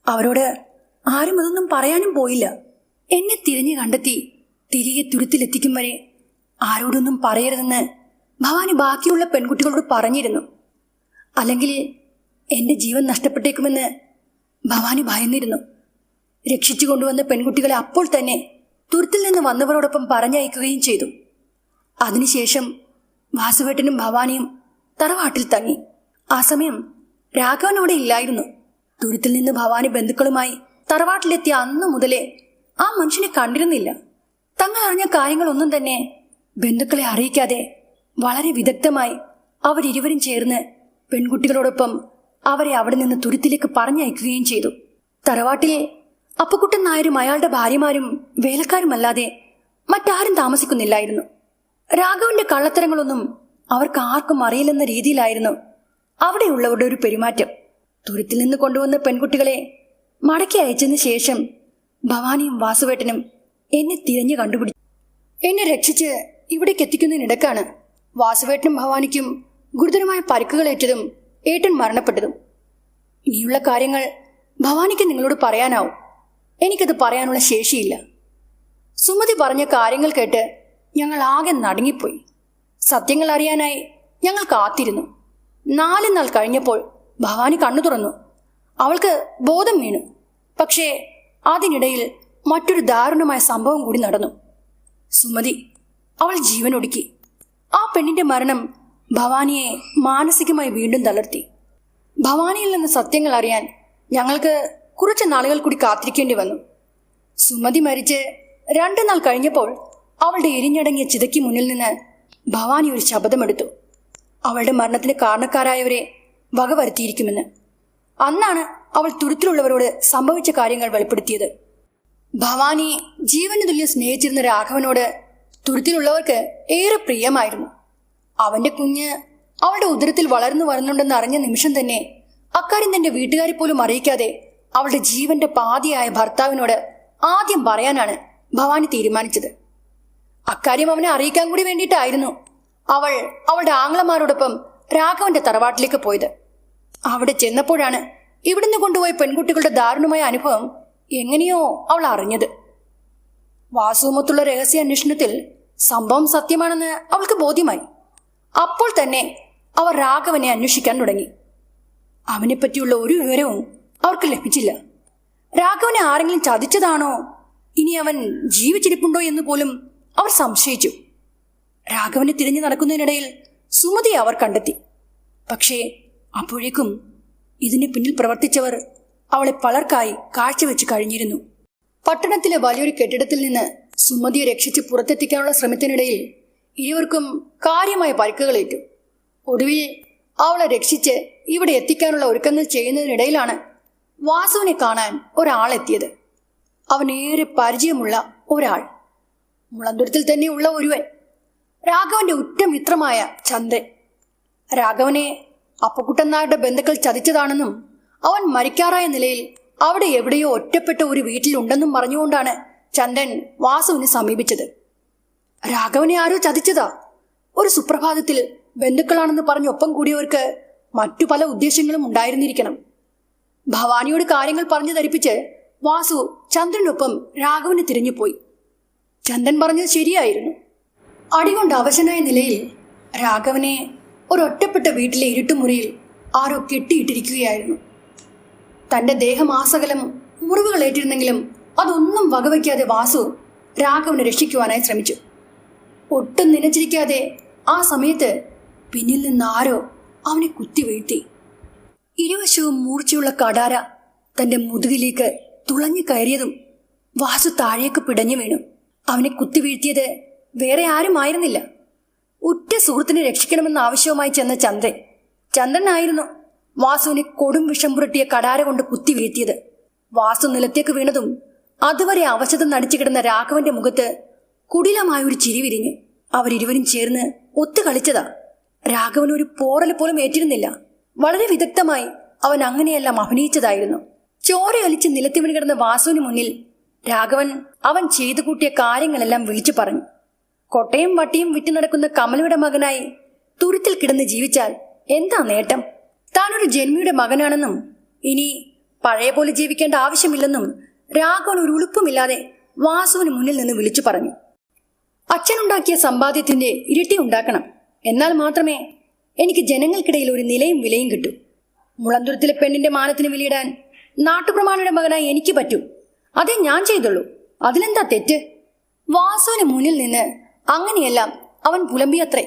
അവരോട് ആരും അതൊന്നും പറയാനും പോയില്ല. എന്നെ തിരഞ്ഞു കണ്ടെത്തി തിരികെ തുരുത്തിലെത്തിക്കും വരെ ആരോടൊന്നും പറയരുതെന്ന് ഭവാനി ബാക്കിയുള്ള പെൺകുട്ടികളോട് പറഞ്ഞിരുന്നു. അല്ലെങ്കിൽ എന്റെ ജീവൻ നഷ്ടപ്പെട്ടേക്കുമെന്ന് ഭവാനി ഭയന്നിരുന്നു. രക്ഷിച്ചു കൊണ്ടുവന്ന പെൺകുട്ടികളെ അപ്പോൾ തന്നെ തുരുത്തിൽ നിന്ന് വന്നവരോടൊപ്പം പറഞ്ഞയക്കുകയും ചെയ്തു. അതിനുശേഷം വാസുവേട്ടനും ഭവാനിയും തറവാട്ടിൽ തങ്ങി. ആ സമയം രാഘവൻ അവിടെ ഇല്ലായിരുന്നു. തുരുത്തിൽ നിന്ന് ഭവാനി ബന്ധുക്കളുമായി തറവാട്ടിലെത്തിയ അന്നു മുതലേ ആ മനുഷ്യനെ കണ്ടിരുന്നില്ല. തങ്ങൾ അറിഞ്ഞ കാര്യങ്ങളൊന്നും തന്നെ ബന്ധുക്കളെ അറിയിക്കാതെ വളരെ വിദഗ്ധമായി അവരിരുവരും ചേർന്ന് പെൺകുട്ടികളോടൊപ്പം അവരെ അവിടെ നിന്ന് തുരുത്തിലേക്ക് പറഞ്ഞയക്കുകയും ചെയ്തു. തറവാട്ടിൽ അപ്പുക്കുട്ടൻ നായരും അയാളുടെ ഭാര്യമാരും വേലക്കാരുമല്ലാതെ മറ്റാരും താമസിക്കുന്നില്ലായിരുന്നു. രാഘവന്റെ കള്ളത്തരങ്ങളൊന്നും അവർക്ക് ആർക്കും അറിയില്ലെന്ന രീതിയിലായിരുന്നു അവിടെയുള്ളവരുടെ ഒരു പെരുമാറ്റം. തുരുത്തിൽ നിന്ന് കൊണ്ടുവന്ന പെൺകുട്ടികളെ മടക്കി അയച്ചതിന് ശേഷം ഭവാനിയും വാസുവേട്ടനും എന്നെ തിരഞ്ഞു കണ്ടുപിടിച്ചു. എന്നെ രക്ഷിച്ച് ഇവിടേക്ക് എത്തിക്കുന്നതിനിടക്കാണ് വാസുവേട്ടനും ഭവാനിക്കും ഗുരുതരമായ പരിക്കുകളേറ്റതും ഏട്ടൻ മരണപ്പെട്ടതും. ഇനിയുള്ള കാര്യങ്ങൾ ഭവാനിക്ക് നിങ്ങളോട് പറയാനാവും. എനിക്കത് പറയാനുള്ള ശേഷിയില്ല. സുമതി പറഞ്ഞ കാര്യങ്ങൾ കേട്ട് ഞങ്ങൾ ആകെ നടുങ്ങിപ്പോയി. സത്യങ്ങൾ അറിയാനായി ഞങ്ങൾ കാത്തിരുന്നു. 4 നാൾ കഴിഞ്ഞപ്പോൾ ഭവാനി കണ്ണു തുറന്നു. അവൾക്ക് ബോധം വീണു. പക്ഷേ അതിനിടയിൽ മറ്റൊരു ദാരുണമായ സംഭവം കൂടി നടന്നു. സുമതി അവൾ ജീവനൊടുക്കി. ആ പെണ്ണിന്റെ മരണം ഭവാനിയെ മാനസികമായി വീണ്ടും തളർത്തി. ഭവാനിയിൽ നിന്ന് സത്യങ്ങൾ അറിയാൻ ഞങ്ങൾക്ക് കുറച്ച് നാളുകൾ കൂടി കാത്തിരിക്കേണ്ടി വന്നു. സുമതി മരിച്ച് 2 നാൾ കഴിഞ്ഞപ്പോൾ അവളുടെ എരിഞ്ഞടങ്ങിയ ചിതയ്ക്ക് മുന്നിൽ നിന്ന് ഭവാനി ഒരു ശപഥമെടുത്തു. അവളുടെ മരണത്തിന് കാരണക്കാരായവരെ വകവരുത്തിയിരിക്കുമെന്ന്. അന്നാണ് അവൾ തുരുത്തിലുള്ളവരോട് സംഭവിച്ച കാര്യങ്ങൾ വെളിപ്പെടുത്തിയത്. ഭവാനി ജീവന് തുല്യം സ്നേഹിച്ചിരുന്ന രാഘവനോട് തുരുത്തിലുള്ളവർക്ക് ഏറെ പ്രിയമായിരുന്നു. അവന്റെ കുഞ്ഞ് അവളുടെ ഉദരത്തിൽ വളർന്നു വരുന്നുണ്ടെന്ന് അറിഞ്ഞ നിമിഷം തന്നെ അക്കാര്യം തന്റെ വീട്ടുകാരെ പോലും അറിയിക്കാതെ അവളുടെ ജീവന്റെ പാതിയായ ഭർത്താവിനോട് ആദ്യം പറയാനാണ് ഭവാനി തീരുമാനിച്ചത്. അക്കാര്യം അവനെ അറിയിക്കാൻ കൂടി വേണ്ടിയിട്ടായിരുന്നു അവൾ അവളുടെ ആങ്ങളമാരോടൊപ്പം രാഘവന്റെ തറവാട്ടിലേക്ക് പോയത്. അവിടെ ചെന്നപ്പോഴാണ് ഇവിടുന്ന് കൊണ്ടുപോയ പെൺകുട്ടികളുടെ ദാരുണമായ അനുഭവം എങ്ങനെയോ അവൾ അറിഞ്ഞത്. വാസുവുമൊത്തുള്ള രഹസ്യാന്വേഷണത്തിൽ സംഭവം സത്യമാണെന്ന് അവൾക്ക് ബോധ്യമായി. അപ്പോൾ തന്നെ അവർ രാഘവനെ അന്വേഷിക്കാൻ തുടങ്ങി. അവനെപ്പറ്റിയുള്ള ഒരു വിവരവും അവർക്ക് ലഭിച്ചില്ല. രാഘവനെ ആരെങ്കിലും ചതിച്ചതാണോ, ഇനി അവൻ ജീവിച്ചിരിപ്പുണ്ടോ എന്ന് പോലും അവർ സംശയിച്ചു. രാഘവനെ തിരഞ്ഞു നടക്കുന്നതിനിടയിൽ സുമതിയെ അവർ കണ്ടെത്തി. പക്ഷേ അപ്പോഴേക്കും ഇതിന് പിന്നിൽ പ്രവർത്തിച്ചവർ അവളെ പലർക്കായി കാഴ്ചവെച്ച് കഴിഞ്ഞിരുന്നു. പട്ടണത്തിലെ വലിയൊരു കെട്ടിടത്തിൽ നിന്ന് സുമതിയെ രക്ഷിച്ച് പുറത്തെത്തിക്കാനുള്ള ശ്രമത്തിനിടയിൽ ഇരുവർക്കും കാര്യമായ പരിക്കുകളേറ്റു. ഒടുവിൽ അവളെ രക്ഷിച്ച് ഇവിടെ എത്തിക്കാനുള്ള ഒരുക്കങ്ങൾ ചെയ്യുന്നതിനിടയിലാണ് വാസുവിനെ കാണാൻ ഒരാളെത്തിയത്. അവനേറെ പരിചയമുള്ള ഒരാൾ, മുളന്തുരത്തിൽ തന്നെയുള്ള ഒരുവൻ, രാഘവന്റെ ഉറ്റ മിത്രമായ ചന്ദ്രൻ. രാഘവനെ അപ്പക്കുട്ടൻ നായരുടെ ബന്ധുക്കൾ ചതിച്ചതാണെന്നും അവൻ മരിക്കാറായ നിലയിൽ അവിടെ എവിടെയോ ഒറ്റപ്പെട്ട ഒരു വീട്ടിലുണ്ടെന്നും പറഞ്ഞുകൊണ്ടാണ് ചന്ദ്രൻ വാസുവിനെ സമീപിച്ചത്. രാഘവനെ ആരോ ചതിച്ചതാ. ഒരു സുപ്രഭാതത്തിൽ ബന്ധുക്കളാണെന്ന് പറഞ്ഞ് ഒപ്പം കൂടിയവർക്ക് മറ്റു പല ഉദ്ദേശങ്ങളും ഉണ്ടായിരുന്നിരിക്കണം. ഭവാനിയോട് കാര്യങ്ങൾ പറഞ്ഞു ധരിപ്പിച്ച് വാസു ചന്ദ്രനൊപ്പം രാഘവനെ തിരിഞ്ഞുപോയി. ചന്ദ്രൻ പറഞ്ഞത് ശരിയായിരുന്നു. അടികൊണ്ട് അവശനായ നിലയിൽ രാഘവനെ ഒരൊറ്റപ്പെട്ട വീട്ടിലെ ഇരുട്ടുമുറിയിൽ ആരോ കെട്ടിയിട്ടിരിക്കുകയായിരുന്നു. തന്റെ ദേഹമാസകലം മുറിവുകളേറ്റിരുന്നെങ്കിലും അതൊന്നും വകവയ്ക്കാതെ വാസു രാഘവനെ രക്ഷിക്കുവാനായി ശ്രമിച്ചു. ഒട്ടും നനച്ചിരിക്കാതെ ആ സമയത്ത് പിന്നിൽ നിന്ന് ആരോ അവനെ കുത്തി വീഴ്ത്തി. ഇരുവശവും മൂർച്ചയുള്ള കടാര തന്റെ മുതുകിലേക്ക് തുളഞ്ഞു കയറിയതും വാസു താഴേക്ക് പിടഞ്ഞു വീണു. അവനെ കുത്തി വീഴ്ത്തിയത് വേറെ ആരുമായിരുന്നില്ല, ഉറ്റ സുഹൃത്തിനെ രക്ഷിക്കണമെന്ന ആവശ്യവുമായി ചെന്ന ചന്ദ്രനായിരുന്നു വാസുവിനെ കൊടും വിഷം പുരട്ടിയ കടാര കൊണ്ട് കുത്തി വീഴ്ത്തിയത്. വാസു നിലത്തേക്ക് വീണതും അതുവരെ അവശത നടിച്ചു കിടന്ന രാഘവന്റെ മുഖത്ത് കുടിലമായൊരു ചിരി വിരിഞ്ഞു. അവരിരുവരും ചേർന്ന് ഒത്തു കളിച്ചതാ. രാഘവൻ ഒരു പോറൽ പോലും ഏറ്റിരുന്നില്ല. വളരെ വിദഗ്ധമായി അവൻ അങ്ങനെയെല്ലാം അഭിനയിച്ചതായിരുന്നു. ചോരയൊലിച്ച് നിലത്ത് വീണ് കിടന്ന വാസുവിന് മുന്നിൽ രാഘവൻ അവൻ ചെയ്തു കൂട്ടിയ കാര്യങ്ങളെല്ലാം വിളിച്ചു പറഞ്ഞു. കൊട്ടയും വട്ടിയും വിറ്റു നടക്കുന്ന കമലയുടെ മകനായി തുരുത്തിൽ കിടന്ന് ജീവിച്ചാൽ എന്താ നേട്ടം? താനൊരു ജന്മിയുടെ മകനാണെന്നും ഇനി പഴയ പോലെ ജീവിക്കേണ്ട ആവശ്യമില്ലെന്നും രാഘവൻ ഒരു ഉളുപ്പുമില്ലാതെ വാസുവിന് മുന്നിൽ നിന്ന് വിളിച്ചു പറഞ്ഞു. അച്ഛനുണ്ടാക്കിയ സമ്പാദ്യത്തിന്റെ ഇരട്ടി ഉണ്ടാക്കണം, എന്നാൽ മാത്രമേ എനിക്ക് ജനങ്ങൾക്കിടയിൽ ഒരു നിലയും വിലയും കിട്ടൂ. മുളന്തുരത്തിലെ പെണ്ണിന്റെ മാനത്തിന് വിലയിടാൻ നാട്ടുപ്രമാണിയുടെ മകനായി എനിക്ക് പറ്റൂ. അതേ ഞാൻ ചെയ്തുള്ളൂ, അതിലെന്താ തെറ്റ്? വാസുവിന് മുന്നിൽ നിന്ന് അങ്ങനെയെല്ലാം അവൻ പുലമ്പിയത്രേ.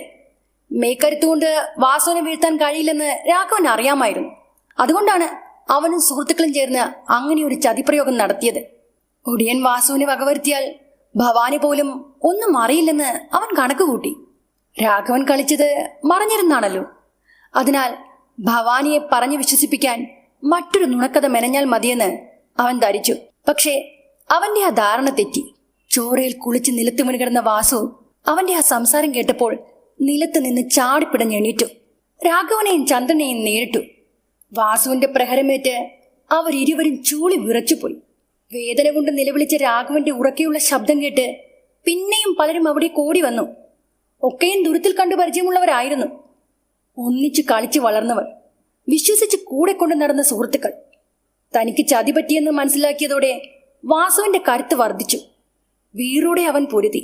മേക്കരുത്തുകൊണ്ട് വാസുവിനെ വീഴ്ത്താൻ കഴിയില്ലെന്ന് രാഘവൻ അറിയാമായിരുന്നു. അതുകൊണ്ടാണ് അവനും സുഹൃത്തുക്കളും ചേർന്ന് അങ്ങനെ ഒരു ചതിപ്രയോഗം നടത്തിയത്. ഒടിയൻ വാസുവിനെ വകവരുത്തിയാൽ ഭവാനി പോലും ഒന്നും അറിയില്ലെന്ന് അവൻ കണക്കുകൂട്ടി. രാഘവൻ കളിച്ചത് മറഞ്ഞിരുന്നാണല്ലോ. അതിനാൽ ഭവാനിയെ പറഞ്ഞു വിശ്വസിപ്പിക്കാൻ മറ്റൊരു നുണക്കഥ മെനഞ്ഞാൽ മതിയെന്ന് അവൻ ധരിച്ചു. പക്ഷേ അവന്റെ ആ ധാരണ തെറ്റി. ചോരയിൽ കുളിച്ച് നിലത്ത് വീണ് കിടന്ന വാസു അവന്റെ ആ സംസാരം കേട്ടപ്പോൾ നിലത്ത് നിന്ന് ചാടിപ്പിടഞ്ഞെണീറ്റു. രാഘവനെയും ചന്ദ്രനെയും നേരിട്ടു. വാസുവിന്റെ പ്രഹരമേറ്റ് അവരിരുവരും ചൂളി വിറച്ചുപോയി. വേദന കൊണ്ട് നിലവിളിച്ച രാഘവന്റെ ഉറക്കെയുള്ള ശബ്ദം കേട്ട് പിന്നെയും പലരും അവിടെ കൂടി വന്നു. ഒക്കെയും ദുരിതത്തിൽ കണ്ടു പരിചയമുള്ളവരായിരുന്നു. ഒന്നിച്ചു കളിച്ചു വളർന്നവർ, വിശ്വസിച്ച് കൂടെ കൊണ്ട് നടന്ന സുഹൃത്തുക്കൾ. തനിക്ക് ചതി പറ്റിയെന്ന് മനസ്സിലാക്കിയതോടെ വാസുവിന്റെ കരുത്ത് വർദ്ധിച്ചു. വീറോടെ അവൻ പൊരുതി.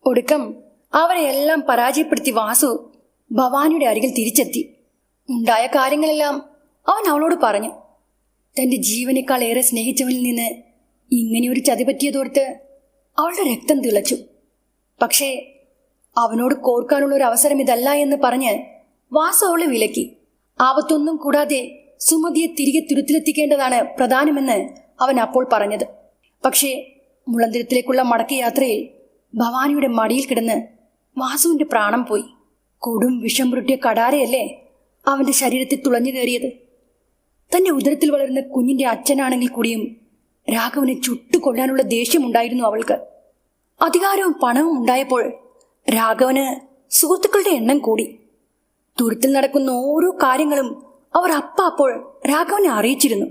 ഒടുക്കം അവരെയെല്ലാം പരാജയപ്പെടുത്തി വാസു ഭവാനിയുടെ അരികിൽ തിരിച്ചെത്തി. ഉണ്ടായ കാര്യങ്ങളെല്ലാം അവൻ അവളോട് പറഞ്ഞു. തന്റെ ജീവനേക്കാൾ ഏറെ സ്നേഹിച്ചവനിൽ നിന്ന് ഇങ്ങനെയൊരു ചതി പറ്റിയതോർത്ത് അവളുടെ രക്തം തിളച്ചു. പക്ഷേ അവനോട് കോർക്കാനുള്ള ഒരു അവസരം ഇതല്ല എന്ന് പറഞ്ഞ് വാസു അവളെ വിലക്കി. ആപത്തൊന്നും കൂടാതെ സുമതിയെ തിരികെ തുരുത്തിലെത്തിക്കേണ്ടതാണ് പ്രധാനമെന്ന് അവൻ അപ്പോൾ പറഞ്ഞത്. പക്ഷേ മുളന്തിരത്തിലേക്കുള്ള മടക്കയാത്രയിൽ ഭവാനിയുടെ മടിയിൽ കിടന്ന് വാസുവിന്റെ പ്രാണം പോയി. കൊടും വിഷം പുരട്ടിയ കടാരയല്ലേ അവന്റെ ശരീരത്തിൽ തുളഞ്ഞു കയറിയത്. തന്റെ ഉദരത്തിൽ വളരുന്ന കുഞ്ഞിന്റെ അച്ഛനാണെങ്കിൽ കൂടിയും രാഘവനെ ചുട്ടുകൊല്ലാനുള്ള ദേഷ്യമുണ്ടായിരുന്നു അവൾക്ക്. അധികാരവും പണവും ഉണ്ടായപ്പോൾ രാഘവന് സുഹൃത്തുക്കളുടെ എണ്ണം കൂടി. തുരുത്തിൽ നടക്കുന്ന ഓരോ കാര്യങ്ങളും അവർ അപ്പോൾ രാഘവനെ അറിയിച്ചിരുന്നു.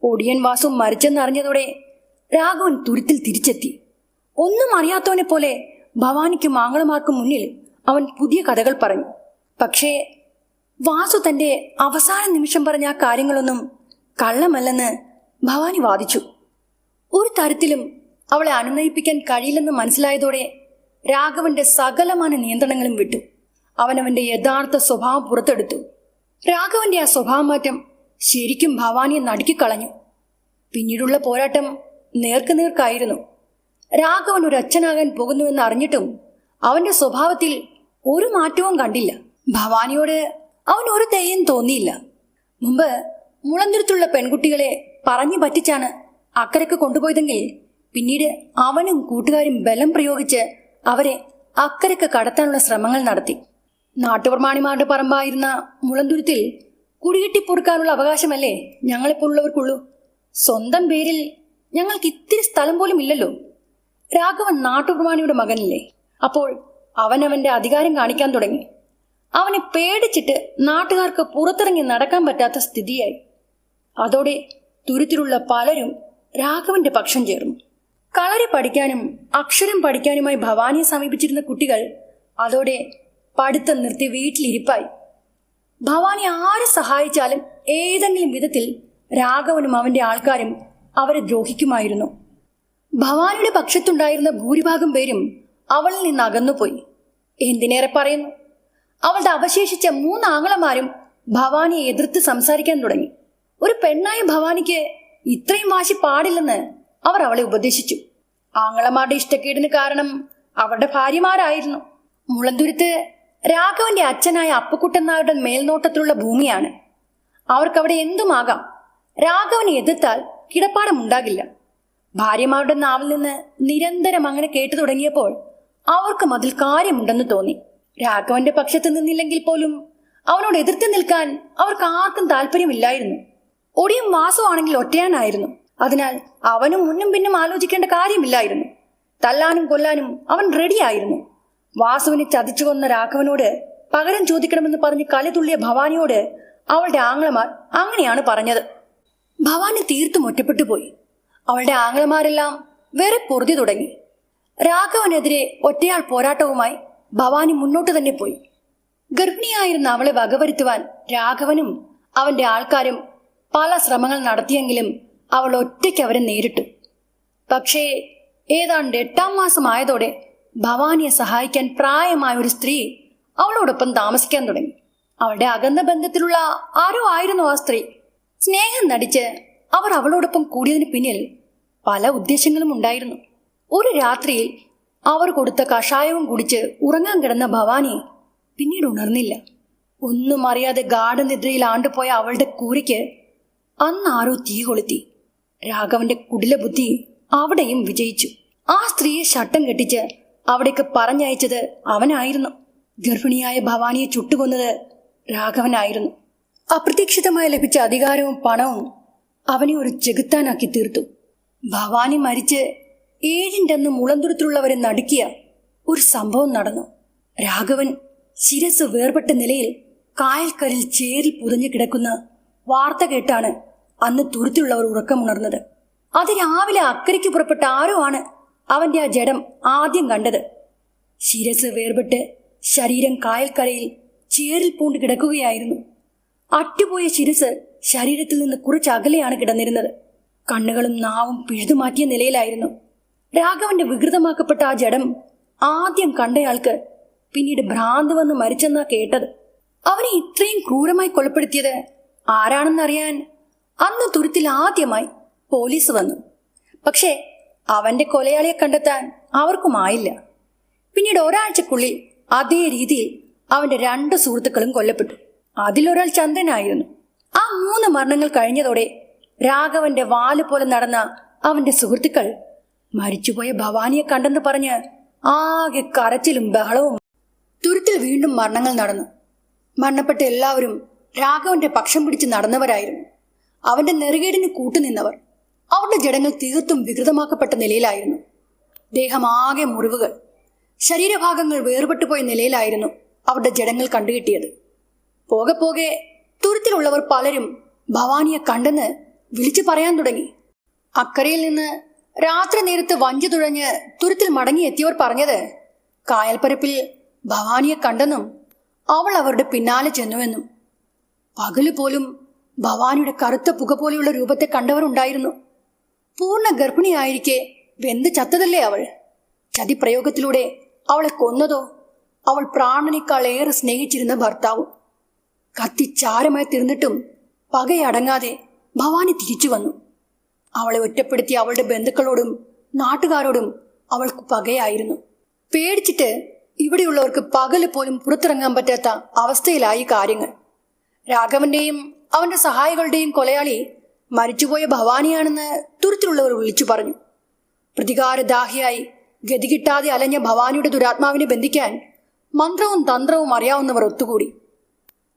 ഒടിയൻ വാസു മരിച്ചെന്നറിഞ്ഞതോടെ രാഘവൻ തുരുത്തിൽ തിരിച്ചെത്തി. ഒന്നും അറിയാത്തവനെ പോലെ ഭവാനിക്കും ആങ്ങളമാർക്കും മുന്നിൽ അവൻ പുതിയ കഥകൾ പറഞ്ഞു. പക്ഷേ വാസു തന്റെ അവസാന നിമിഷം പറഞ്ഞ ആ കാര്യങ്ങളൊന്നും കള്ളമല്ലെന്ന് ഭവാനി വാദിച്ചു. ഒരു തരത്തിലും അവളെ അനുനയിപ്പിക്കാൻ കഴിയില്ലെന്ന് മനസ്സിലായതോടെ രാഘവന്റെ സകലമാന നിയന്ത്രണങ്ങളും വിട്ടു. അവനവന്റെ യഥാർത്ഥ സ്വഭാവം പുറത്തെടുത്തു. രാഘവന്റെ ആ സ്വഭാവമാറ്റം ശരിക്കും ഭവാനിയെ നടുക്കിക്കളഞ്ഞു. പിന്നീടുള്ള പോരാട്ടം നേർക്കുനേർക്കായിരുന്നു. രാഘവൻ ഒരു അച്ഛനാകാൻ പോകുന്നുവെന്ന് അറിഞ്ഞിട്ടും അവന്റെ സ്വഭാവത്തിൽ ഒരു മാറ്റവും കണ്ടില്ല. ഭവാനിയോട് അവൻ ഒരു ദയയും തോന്നിയില്ല. മുമ്പ് മുളന്തുരുത്തുള്ള പെൺകുട്ടികളെ പറഞ്ഞു പറ്റിച്ചാണ് അക്കരക്ക് കൊണ്ടുപോയതെങ്കിൽ പിന്നീട് അവനും കൂട്ടുകാരും ബലം പ്രയോഗിച്ച് അവരെ അക്കരക്ക് കടത്താനുള്ള ശ്രമങ്ങൾ നടത്തി. നാട്ടുപ്രമാണിമാരുടെ പറമ്പായിരുന്ന മുളന്തുരുത്തിൽ കുടികെട്ടിപ്പൊറുക്കാനുള്ള അവകാശമല്ലേ ഞങ്ങളെപ്പോലുള്ളവർക്കുള്ളൂ. സ്വന്തം പേരിൽ ഞങ്ങൾക്ക് ഇത്തിരി സ്ഥലം പോലും ഇല്ലല്ലോ. രാഘവൻ നാട്ടുപ്രമാണിയുടെ മകനല്ലേ. അപ്പോൾ അവനവന്റെ അധികാരം കാണിക്കാൻ തുടങ്ങി. അവനെ പേടിച്ചിട്ട് നാട്ടുകാർക്ക് പുറത്തിറങ്ങി നടക്കാൻ പറ്റാത്ത സ്ഥിതിയായി. അതോടെ തുരുത്തിലുള്ള പലരും രാഘവന്റെ പക്ഷം ചേർന്നു. കളരി പഠിക്കാനും അക്ഷരം പഠിക്കാനുമായി ഭവാനിയെ സമീപിച്ചിരുന്ന കുട്ടികൾ അതോടെ പഠിത്തം നിർത്തി വീട്ടിലിരിപ്പായി. ഭവാനി ആരെ സഹായിച്ചാലും ഏതെങ്കിലും വിധത്തിൽ രാഘവനും അവന്റെ ആൾക്കാരും അവരെ ദ്രോഹിക്കുമായിരുന്നു. ഭവാനിയുടെ പക്ഷത്തുണ്ടായിരുന്ന ഭൂരിഭാഗം പേരും അവളിൽ നിന്ന് അകന്നുപോയി. എന്തിനേറെ പറയുന്നു, അവളുടെ അവശേഷിച്ച 3 ആങ്ങളമാരും ഭവാനിയെ എതിർത്ത് സംസാരിക്കാൻ തുടങ്ങി. ഒരു പെണ്ണായ ഭവാനിക്ക് ഇത്രയും വാശി പാടില്ലെന്ന് അവർ അവളെ ഉപദേശിച്ചു. ആങ്ങളമാരുടെ ഇഷ്ടക്കേടിന് കാരണം അവരുടെ ഭാര്യമാരായിരുന്നു. മുളന്തുരുത്ത് രാഘവന്റെ അച്ഛനായ അപ്പുക്കുട്ടൻ നായരുടെ മേൽനോട്ടത്തിലുള്ള ഭൂമിയാണ്. അവർക്കവിടെ എന്തുമാകാം. രാഘവനെ എതിർത്താൽ കിടപ്പാടമുണ്ടാകില്ല. ഭാര്യമാരുടെ നാവിൽ നിന്ന് നിരന്തരം അങ്ങനെ കേട്ടു തുടങ്ങിയപ്പോൾ അവർക്കും അതിൽ കാര്യമുണ്ടെന്ന് തോന്നി. രാഘവന്റെ പക്ഷത്ത് നിന്നില്ലെങ്കിൽ പോലും അവനോട് എതിർത്ത് നിൽക്കാൻ അവർക്ക് ആർക്കും താല്പര്യമില്ലായിരുന്നു. ഒടിയും വാസുവാണെങ്കിൽ ഒറ്റയാനായിരുന്നു. അതിനാൽ അവനും മുന്നും പിന്നും ആലോചിക്കേണ്ട കാര്യമില്ലായിരുന്നു. തല്ലാനും കൊല്ലാനും അവൻ റെഡിയായിരുന്നു. വാസുവിനെ ചതിച്ചു കൊന്ന രാഘവനോട് പകരം ചോദിക്കണമെന്ന് പറഞ്ഞ് കളി തുള്ളിയ ഭവാനിയോട് അവളുടെ ആങ്ങളമാർ അങ്ങനെയാണ് പറഞ്ഞത്. ഭവാനി തീർത്തും ഒറ്റപ്പെട്ടു പോയി. അവളുടെ ആങ്ങളമാരെല്ലാം വേറെ പൊറുതി തുടങ്ങി. രാഘവനെതിരെ ഒറ്റയാൾ പോരാട്ടവുമായി ഭവാനി മുന്നോട്ട് തന്നെ പോയി. ഗർഭിണിയായിരുന്ന അവളെ വകവരുത്തുവാൻ രാഘവനും അവന്റെ ആൾക്കാരും പല ശ്രമങ്ങൾ നടത്തിയെങ്കിലും അവൾ ഒറ്റയ്ക്ക് അവരെ നേരിട്ടു. പക്ഷേ ഏതാണ്ട് 8-ാം മാസമായതോടെ ഭവാനിയെ സഹായിക്കാൻ പ്രായമായ ഒരു സ്ത്രീ അവളോടൊപ്പം താമസിക്കാൻ തുടങ്ങി. അവളുടെ അകന്ന ബന്ധത്തിലുള്ള ആരോ ആയിരുന്നു ആ സ്ത്രീ. സ്നേഹം നടിച്ച് അവർ അവളോടൊപ്പം കൂടിയതിന് പിന്നിൽ പല ഉദ്ദേശങ്ങളും ഉണ്ടായിരുന്നു. ഒരു രാത്രിയിൽ അവർ കൊടുത്ത കഷായവും കുടിച്ച് ഉറങ്ങാൻ കിടന്ന ഭവാനി പിന്നീട് ഉണർന്നില്ല. ഒന്നും അറിയാതെ ഗാഠനിദ്രയിൽ ആണ്ടുപോയ അവളുടെ കൂരയ്ക്ക് അന്ന് ആരോ തീ കൊളുത്തി. രാഘവന്റെ കുടില ബുദ്ധി അവിടെയും വിജയിച്ചു. ആ സ്ത്രീയെ ശട്ടം കെട്ടിച്ച് അവിടേക്ക് പറഞ്ഞയച്ചത് അവനായിരുന്നു. ഗർഭിണിയായ ഭവാനിയെ ചുട്ടുകൊന്നത് രാഘവനായിരുന്നു. അപ്രതീക്ഷിതമായി ലഭിച്ച അധികാരവും പണവും അവനെ ഒരു ചെകുത്താനാക്കി തീർത്തു. ഭവാനി മരിച്ച് 7-ന്റെ അന്ന് മുളന്തുരുത്തിലുള്ളവരെ നടുക്കിയ ഒരു സംഭവം നടന്നു. രാഘവൻ ശിരസ് വേർപെട്ട നിലയിൽ കായൽക്കരയിൽ ചേരിൽ പുതഞ്ഞു കിടക്കുന്ന വാർത്ത കേട്ടാണ് അന്ന് തുരുത്തിലുള്ളവർ ഉറക്കമുണർന്നത്. അതിരാവിലെ അക്കരയ്ക്ക് പുറപ്പെട്ട ആരോ ആണ് അവന്റെ ആ ജഡം ആദ്യം കണ്ടത്. ശിരസ് വേർപെട്ട് ശരീരം കായൽക്കരയിൽ ചേരിൽ പൂണ്ട് കിടക്കുകയായിരുന്നു. അറ്റുപോയ ശിരസ് ശരീരത്തിൽ നിന്ന് കുറച്ച് അകലെയാണ് കിടന്നിരുന്നത്. കണ്ണുകളും നാവും പിഴുതുമാറ്റിയ നിലയിലായിരുന്നു. രാഘവന്റെ വികൃതമാക്കപ്പെട്ട ആ ജഡം ആദ്യം കണ്ടയാൾക്ക് പിന്നീട് ഭ്രാന്ത് വന്ന് മരിച്ചെന്നാ കേട്ടത്. അവനെ ഇത്രയും ക്രൂരമായി കൊലപ്പെടുത്തിയത് ആരാണെന്നറിയാൻ അന്ന് തുരുത്തിൽ ആദ്യമായി പോലീസ് വന്നു. പക്ഷേ അവന്റെ കൊലയാളിയെ കണ്ടെത്താൻ അവർക്കുമായില്ല. പിന്നീട് ഒരാഴ്ചക്കുള്ളിൽ അതേ രീതിയിൽ അവന്റെ 2 സുഹൃത്തുക്കളും കൊല്ലപ്പെട്ടു. അതിലൊരാൾ ചന്ദ്രനായിരുന്നു. ആ 3 മരണങ്ങൾ കഴിഞ്ഞതോടെ രാഘവന്റെ വാല് പോലെ നടന്ന അവന്റെ സുഹൃത്തുക്കൾ മരിച്ചുപോയ ഭവാനിയെ കണ്ടെന്ന് പറഞ്ഞ് ആകെ കരച്ചിലും ബഹളവും. തുരുത്തിൽ വീണ്ടും മരണങ്ങൾ നടന്നു. മരണപ്പെട്ട എല്ലാവരും രാഘവന്റെ പക്ഷം പിടിച്ച് നടന്നവരായിരുന്നു. അവന്റെ നെറുകേടിന് കൂട്ടുനിന്നവർ. അവരുടെ ജഡങ്ങൾ തീർത്തും വികൃതമാക്കപ്പെട്ട നിലയിലായിരുന്നു. ദേഹമാകെ മുറിവുകൾ, ശരീരഭാഗങ്ങൾ വേർപെട്ടുപോയ നിലയിലായിരുന്നു അവരുടെ ജഡങ്ങൾ കണ്ടുകിട്ടിയത്. പോകെ പോകെ തുരുത്തിലുള്ളവർ പലരും ഭവാനിയെ കണ്ടെന്ന് വിളിച്ചു പറയാൻ തുടങ്ങി. അക്കരയിൽ നിന്ന് രാത്രി നേരത്ത് വഞ്ചി തുഴഞ്ഞ് തുരുത്തിൽ മടങ്ങിയെത്തിയവർ പറഞ്ഞത് കായൽപ്പരപ്പിൽ ഭവാനിയെ കണ്ടെന്നും അവൾ അവരുടെ പിന്നാലെ ചെന്നുവെന്നും. പകല് പോലും ഭവാനിയുടെ കറുത്ത പുക പോലെയുള്ള രൂപത്തെ കണ്ടവർ ഉണ്ടായിരുന്നു. പൂർണ്ണ ഗർഭിണിയായിരിക്കെ വെന്ത് ചത്തതല്ലേ അവൾ. ചതിപ്രയോഗത്തിലൂടെ അവളെ കൊന്നതോ അവൾ പ്രാണനേക്കാൾ ഏറെ സ്നേഹിച്ചിരുന്ന ഭർത്താവും. കത്തിച്ചാരമായി തീർന്നിട്ടും പകയടങ്ങാതെ ഭവാനി തിരിച്ചു വന്നു. അവളെ ഒറ്റപ്പെടുത്തി അവളുടെ ബന്ധുക്കളോടും നാട്ടുകാരോടും അവൾക്ക് പകയായിരുന്നു. പേടിച്ചിട്ട് ഇവിടെയുള്ളവർക്ക് പകല് പോലും പുറത്തിറങ്ങാൻ പറ്റാത്ത അവസ്ഥയിലായി കാര്യങ്ങൾ. രാഘവന്റെയും അവന്റെ സഹായികളുടെയും കൊലയാളി മരിച്ചുപോയ ഭവാനിയാണെന്ന് തുരുത്തിലുള്ളവർ വിളിച്ചു പറഞ്ഞു. പ്രതികാരദാഹിയായി ഗതി കിട്ടാതെ അലഞ്ഞ ഭവാനിയുടെ ദുരാത്മാവിനെ ബന്ധിക്കാൻ മന്ത്രവും തന്ത്രവും അറിയാവുന്നവർ ഒത്തുകൂടി.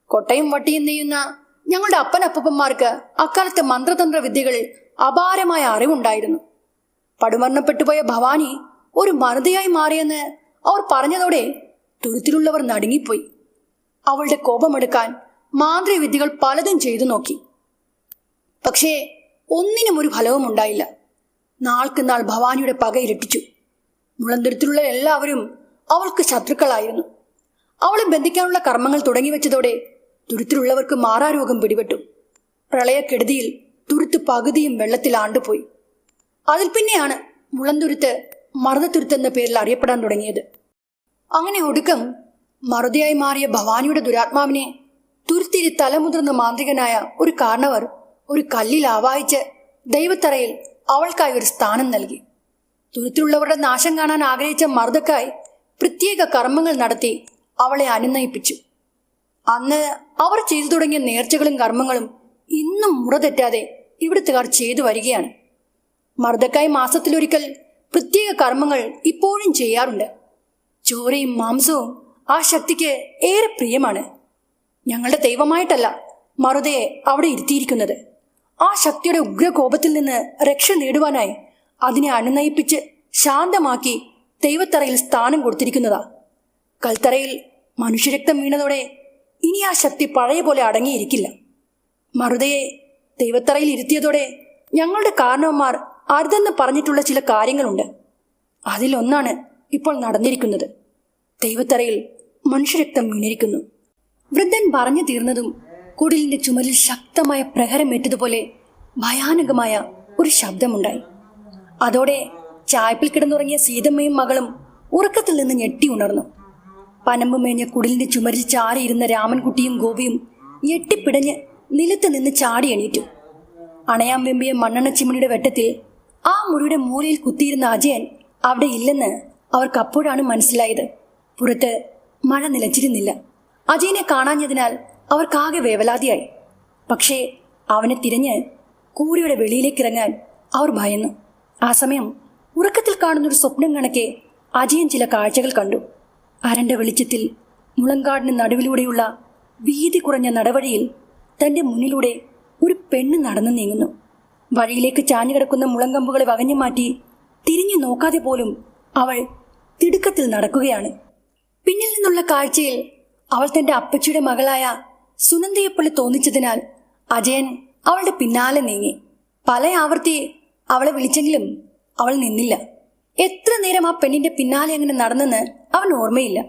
കൊട്ടയും വട്ടിയും നെയ്യുന്ന ഞങ്ങളുടെ അപ്പനപ്പന്മാർക്ക് അക്കാലത്തെ മന്ത്രതന്ത്ര വിദ്യകളിൽ അപാരമായ അറിവുണ്ടായിരുന്നു. പടുമരണപ്പെട്ടുപോയ ഭവാനി ഒരു മറുതയായി മാറിയെന്ന് അവർ പറഞ്ഞതോടെ തുരുത്തിലുള്ളവർ നടുങ്ങിപ്പോയി. അവളുടെ കോപമെടുക്കാൻ മാന്ത്രിക വിദ്യകൾ പലതും ചെയ്തു നോക്കി. പക്ഷേ ഒന്നിനും ഒരു ഫലവും ഉണ്ടായില്ല. നാൾക്ക് നാൾ ഭവാനിയുടെ പക ഇരട്ടിച്ചു. മുളന്തുരുത്തിലുള്ള എല്ലാവരും അവൾക്ക് ശത്രുക്കളായിരുന്നു. അവളെ ബന്ധിക്കാനുള്ള കർമ്മങ്ങൾ തുടങ്ങിവെച്ചതോടെ തുരുത്തിലുള്ളവർക്ക് മാറാരോഗം പിടിപെട്ടു. പ്രളയക്കെടുതിയിൽ തുരുത്ത് പകുതിയും വെള്ളത്തിൽ ആണ്ടുപോയി. അതിൽ പിന്നെയാണ് മുളന്തുരുത്ത് മറുതത്തുരുത്ത് എന്ന പേരിൽ അറിയപ്പെടാൻ തുടങ്ങിയത്. അങ്ങനെ ഒടുക്കം മറുതയായി മാറിയ ഭവാനിയുടെ ദുരാത്മാവിനെ തുരുത്തിരി തലമുതിർന്ന മാന്ത്രികനായ ഒരു കാരണവർ ഒരു കല്ലിൽ ആവാഹിച്ച് ദൈവത്തറയിൽ അവൾക്കായി ഒരു സ്ഥാനം നൽകി. തുരുത്തിലുള്ളവരുടെ നാശം കാണാൻ ആഗ്രഹിച്ച മറുതക്കായി പ്രത്യേക കർമ്മങ്ങൾ നടത്തി അവളെ അനുനയിപ്പിച്ചു. അന്ന് അവർ ചെയ്തു തുടങ്ങിയ നേർച്ചകളും കർമ്മങ്ങളും ഇന്നും മുറതെറ്റാതെ ഇവിടുത്തുകാർ ചെയ്തു വരികയാണ്. മറുതക്കായി മാസത്തിലൊരിക്കൽ പ്രത്യേക കർമ്മങ്ങൾ ഇപ്പോഴും ചെയ്യാറുണ്ട്. ചോരയും മാംസവും ആ ശക്തിക്ക് ഏറെ പ്രിയമാണ്. ഞങ്ങളുടെ ദൈവമായിട്ടല്ല മറുതയെ അവിടെ ഇരുത്തിയിരിക്കുന്നത്. ആ ശക്തിയുടെ ഉഗ്രകോപത്തിൽ നിന്ന് രക്ഷ നേടുവാനായി അതിനെ അനുനയിപ്പിച്ച് ശാന്തമാക്കി ദൈവത്തറയിൽ സ്ഥാനം കൊടുത്തിരിക്കുന്നതാ. കൽത്തറയിൽ മനുഷ്യരക്തം വീണതോടെ ഇനി ആ ശക്തി പഴയ പോലെ അടങ്ങിയിരിക്കില്ല. മറുതയെ ദൈവത്തറയിൽ ഇരുത്തിയതോടെ ഞങ്ങളുടെ കാരണവന്മാർ അരുതെന്ന് പറഞ്ഞിട്ടുള്ള ചില കാര്യങ്ങളുണ്ട്. അതിലൊന്നാണ് ഇപ്പോൾ നടന്നിരിക്കുന്നത്. ദൈവത്തറയിൽ മനുഷ്യരക്തം വീണിരിക്കുന്നു. വൃദ്ധൻ പറഞ്ഞു തീർന്നതും കുടിലിന്റെ ചുമലിൽ ശക്തമായ പ്രഹരമേറ്റതുപോലെ ഭയാനകമായ ഒരു ശബ്ദമുണ്ടായി. അതോടെ ചായ്പിൽ കിടന്നുറങ്ങിയ സീതമ്മയും മകളും ഉറക്കത്തിൽ നിന്ന് ഞെട്ടി ഉണർന്നു. പനമ്പ് മേഞ്ഞ കുടിലിന്റെ ചുമരിൽ ചാരിയിരുന്ന രാമൻകുട്ടിയും ഗോപിയും ഞെട്ടിപ്പിടഞ്ഞ് നിലത്ത് നിന്ന് ചാടി എണീറ്റു. അണയാൻ വെമ്പിയ മണ്ണെണ്ണ ചിമ്മിണിയുടെ വെട്ടത്തിൽ ആ മുറിയുടെ മൂലയിൽ കുത്തിയിരുന്ന അജയൻ അവിടെ ഇല്ലെന്ന് അവർക്ക് അപ്പോഴാണ് മനസ്സിലായത്. പുറത്ത് മഴ നിലച്ചിരുന്നില്ല. അജയനെ കാണാഞ്ഞതിനാൽ അവർക്കാകെ വേവലാതിയായി. പക്ഷേ അവനെ തിരഞ്ഞ് കൂരിയുടെ വെളിയിലേക്കിറങ്ങാൻ അവർ ഭയന്നു. ആ സമയം ഉറക്കത്തിൽ കാണുന്നൊരു സ്വപ്നം കണക്കെ അജയൻ ചില കാഴ്ചകൾ കണ്ടു. അരണ്ട വെളിച്ചത്തിൽ മുളങ്കാടിന് നടുവിലൂടെയുള്ള വീതി കുറഞ്ഞ നടവഴിയിൽ തന്റെ മുന്നിലൂടെ ഒരു പെണ്ണ് നടന്നു നീങ്ങുന്നു. വഴിയിലേക്ക് ചാഞ്ഞു കിടക്കുന്ന മുളങ്കമ്പുകളെ വകഞ്ഞു മാറ്റി തിരിഞ്ഞു നോക്കാതെ പോലും അവൾ തിടുക്കത്തിൽ നടക്കുകയാണ്. പിന്നിൽ നിന്നുള്ള കാഴ്ചയിൽ അവൾ തന്റെ അപ്പച്ചിയുടെ മകളായ സുനന്ദയെപ്പോലെ തോന്നിച്ചതിനാൽ അജയൻ അവളുടെ പിന്നാലെ നീങ്ങി. പല ആവർത്തി അവളെ വിളിച്ചെങ്കിലും അവൾ നിന്നില്ല. എത്ര നേരം ആ പെണ്ണിന്റെ പിന്നാലെ അങ്ങനെ നടന്നെന്ന് അവൻ ഓർമ്മയില്ല.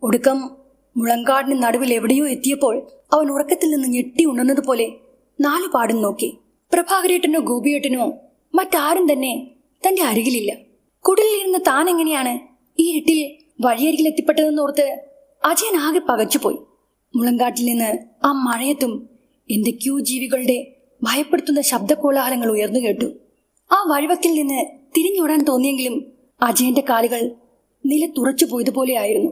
ഒടുക്കം മുളങ്കാടിന് നടുവിൽ എവിടെയോ എത്തിയപ്പോൾ അവൻ ഉറക്കത്തിൽ നിന്ന് ഞെട്ടി ഉണർന്നതുപോലെ നാലുപാടും നോക്കി. പ്രഭാകരേട്ടനോ ഗോപിയേട്ടനോ മറ്റാരും തന്നെ തന്റെ അരികിലില്ല. കുടിലിരുന്ന് താൻ എങ്ങനെയാണ് ഈ ഇരുട്ടിൽ വഴിയരികിൽ എത്തിപ്പെട്ടതെന്നോർത്ത് അജയൻ ആകെ പകച്ചുപോയി. മുളങ്കാട്ടിൽ നിന്ന് ആ മഴയത്തും എന്തൊക്കെയോ ജീവികളുടെ ഭയപ്പെടുത്തുന്ന ശബ്ദകോലാഹലങ്ങൾ ഉയർന്നു കേട്ടു. ആ വഴിവക്കിൽ നിന്ന് തിരിഞ്ഞോടാൻ തോന്നിയെങ്കിലും അജയന്റെ കാലുകൾ നിലത്തുറച്ചു പോയതുപോലെയായിരുന്നു.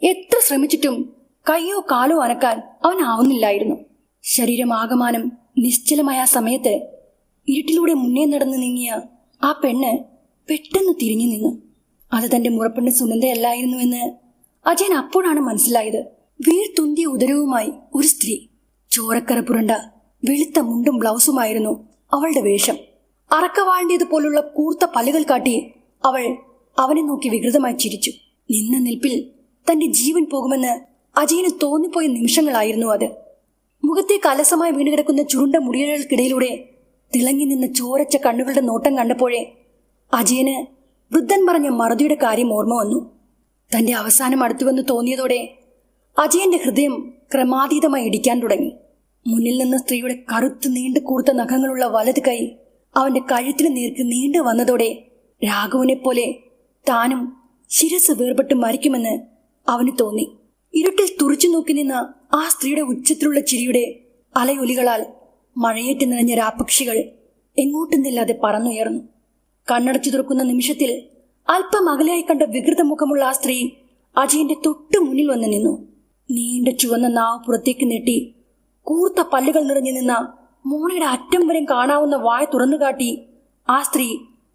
എത്ര ശ്രമിച്ചിട്ടും കൈയോ കാലോ അനക്കാൻ അവനാവുന്നില്ലായിരുന്നു. ശരീരമാകമാനം നിശ്ചലമായ ആ സമയത്ത് ഇരുട്ടിലൂടെ മുന്നേ നടന്നു നീങ്ങിയ ആ പെണ്ണ് പെട്ടെന്ന് തിരിഞ്ഞു നിന്നു. അത് തന്റെ മുറപ്പെണ്ണ് സുനന്ദയല്ലായിരുന്നുവെന്ന് അജയൻ അപ്പോഴാണ് മനസ്സിലായത്. വീർത്തുന്തിയ ഉദരവുമായി ഒരു സ്ത്രീ. ചോരക്കര പുരണ്ട വെളുത്ത മുണ്ടും ബ്ലൗസുമായിരുന്നു അവളുടെ വേഷം. അറക്കവാളിന്റേതുപോലുള്ള കൂർത്ത പല്ലുകൾ കാട്ടി അവൾ അവനെ നോക്കി വികൃതമായി ചിരിച്ചു. നിന്ന നിൽപ്പിൽ തന്റെ ജീവൻ പോകുമെന്ന് അജയന് തോന്നിപ്പോയ നിമിഷങ്ങളായിരുന്നു അത്. മുഖത്തേക്ക് അലസമായി വീണുകിടക്കുന്ന ചുരുണ്ട മുടിയഴകൾക്കിടയിലൂടെ തിളങ്ങി നിന്ന ചോരച്ച കണ്ണുകളുടെ നോട്ടം കണ്ടപ്പോഴേ അജയന് വൃദ്ധൻ പറഞ്ഞ മറുതിയുടെ കാര്യം ഓർമ്മ വന്നു. തന്റെ അവസാനം അടുത്തുവെന്ന് തോന്നിയതോടെ അജയന്റെ ഹൃദയം ക്രമാതീതമായി ഇടിക്കാൻ തുടങ്ങി. മുന്നിൽ നിന്ന് സ്ത്രീയുടെ കറുത്ത് നീണ്ടു കൂർത്ത നഖങ്ങളുള്ള വലത് കൈ അവന്റെ കഴുത്തിന് നേർക്ക് നീണ്ടു വന്നതോടെ രാഘവനെ പോലെ താനും ശിരസ് വേർപെട്ട് മരിക്കുമെന്ന് അവന് തോന്നി. ഇരുട്ടിൽ തുറച്ചു നോക്കി നിന്ന ആ സ്ത്രീയുടെ ഉച്ചത്തിലുള്ള ചിരിയുടെ അലയൊലികളാൽ മഴയേറ്റ് നിറഞ്ഞ രാപ്പക്ഷികൾ എങ്ങോട്ടെന്നില്ലാതെ പറന്നുയർന്നു. കണ്ണടച്ചു തുറക്കുന്ന നിമിഷത്തിൽ അല്പം അകലെയായി കണ്ട വികൃത മുഖമുള്ള ആ സ്ത്രീ അജയന്റെ തൊട്ടു മുന്നിൽ വന്ന് നിന്നു. നീണ്ട ചുവന്ന നാവ് പുറത്തേക്ക് നീട്ടി കൂർത്ത പല്ലുകൾ നിറഞ്ഞു നിന്ന മോണയുടെ അറ്റം വരെ കാണാവുന്ന വായ തുറന്നു കാട്ടി ആ സ്ത്രീ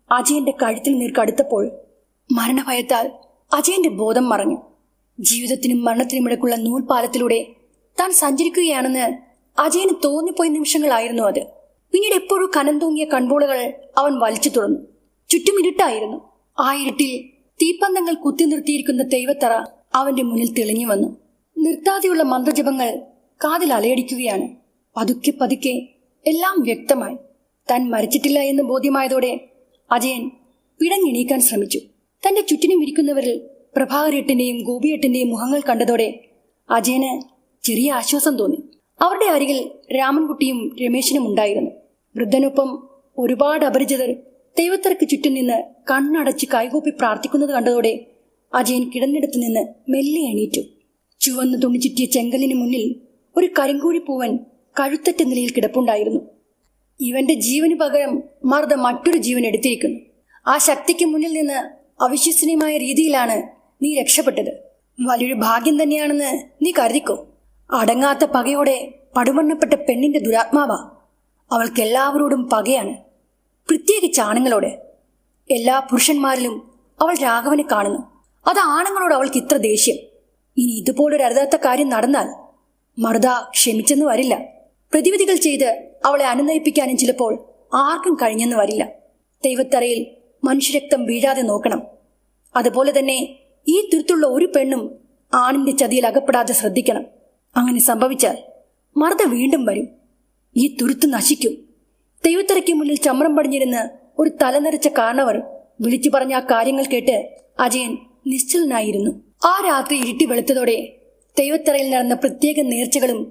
അജയന്റെ കഴുത്തിൽ നേർക്കടുത്തപ്പോൾ മരണഭയത്താൽ അജയന്റെ ബോധം മറഞ്ഞു. ജീവിതത്തിനും മരണത്തിനും ഇടയ്ക്കുള്ള നൂൽപാലത്തിലൂടെ താൻ സഞ്ചരിക്കുകയാണെന്ന് അജയന് തോന്നിപ്പോയ നിമിഷങ്ങളായിരുന്നു അത്. പിന്നീട് എപ്പോഴും കനം തൂങ്ങിയ കൺപോളകൾ അവൻ വലിച്ചു തുറന്നു. ചുറ്റും ഇരുട്ടായിരുന്നു. ആ ഇരുട്ടിൽ തീപ്പന്തങ്ങൾ കുത്തി നിർത്തിയിരിക്കുന്ന ദൈവത്തറ അവന്റെ മുന്നിൽ തെളിഞ്ഞു വന്നു. നിർത്താതെയുള്ള മന്ത്രജപങ്ങൾ കാതിൽ അലയടിക്കുകയാണ്. പതുക്കെ പതുക്കെ എല്ലാം വ്യക്തമായി. താൻ മരിച്ചിട്ടില്ല എന്ന് ബോധ്യമായതോടെ അജയൻ പിടഞ്ഞെണീക്കാൻ ശ്രമിച്ചു. തന്റെ ചുറ്റിനും ഇരിക്കുന്നവരിൽ പ്രഭാകരേട്ടന്റെയും ഗോപിയേട്ടന്റെയും മുഖങ്ങൾ കണ്ടതോടെ അജയന് ചെറിയ ആശ്വാസം തോന്നി. അവരുടെ അരികിൽ രാമൻകുട്ടിയും രമേശനും ഉണ്ടായിരുന്നു. വൃദ്ധനൊപ്പം ഒരുപാട് അപരിചിതർ ദൈവത്തറയ്ക്ക് ചുറ്റും നിന്ന് കണ്ണടച്ച് കൈകൂപ്പി പ്രാർത്ഥിക്കുന്നത് കണ്ടതോടെ അജയൻ കിടന്നിടത്ത് നിന്ന് മെല്ലെ എണീറ്റു. ചുവന്ന് തുണി ചുറ്റിയ ചെങ്കലിന് മുന്നിൽ ഒരു കരിങ്കൂഴിപ്പൂവൻ കഴുത്തറ്റ നിലയിൽ കിടപ്പുണ്ടായിരുന്നു. ഇവന്റെ ജീവന് പകരം മർദ്ദ മറ്റൊരു ജീവൻ എടുത്തിരിക്കുന്നു. ആ ശക്തിക്ക് മുന്നിൽ നിന്ന് അവിശ്വസനീയമായ രീതിയിലാണ് നീ രക്ഷപ്പെട്ടത്. വലിയൊരു ഭാഗ്യം തന്നെയാണെന്ന് നീ കരുതിക്കോ. അടങ്ങാത്ത പകയോടെ പടുമണ്ണപ്പെട്ട പെണ്ണിന്റെ ദുരാത്മാവാ. അവൾക്ക് എല്ലാവരോടും പകയാണ്, പ്രത്യേകിച്ച് ആണുങ്ങളോട്. എല്ലാ പുരുഷന്മാരിലും അവൾ രാഘവനെ കാണുന്നു. അത് ആണുങ്ങളോട് അവൾക്ക് ഇത്ര ദേഷ്യം. ഇനി ഇതുപോലൊരു അരുതാത്ത കാര്യം നടന്നാൽ മർദ്ദ ക്ഷമിച്ചെന്ന് വരില്ല. പ്രതിവിധികൾ ചെയ്ത് അവളെ അനുനയിപ്പിക്കാനും ചിലപ്പോൾ ആർക്കും കഴിഞ്ഞെന്ന് വരില്ല. ദൈവത്തറയിൽ മനുഷ്യരക്തം വീഴാതെ നോക്കണം. അതുപോലെ തന്നെ ഈ തുരുത്തുള്ള ഒരു പെണ്ണും ആണിന്റെ ചതിയിൽ അകപ്പെടാതെ ശ്രദ്ധിക്കണം. അങ്ങനെ സംഭവിച്ചാൽ മർദ്ദ വീണ്ടും വരും. ഈ തുരുത്ത് നശിക്കും. ദൈവത്തറയ്ക്ക് മുന്നിൽ ചമ്രം പടിഞ്ഞിരുന്ന് ഒരു തലനരച്ച കാരണവർ വിളിച്ചു പറഞ്ഞ ആ കാര്യങ്ങൾ കേട്ട് അജയൻ നിശ്ചലനായിരുന്നു. ആ രാത്രി ഇരുട്ടി വെളുത്തതോടെ ദൈവത്തറയിൽ നടന്ന പ്രത്യേക നേർച്ചകളും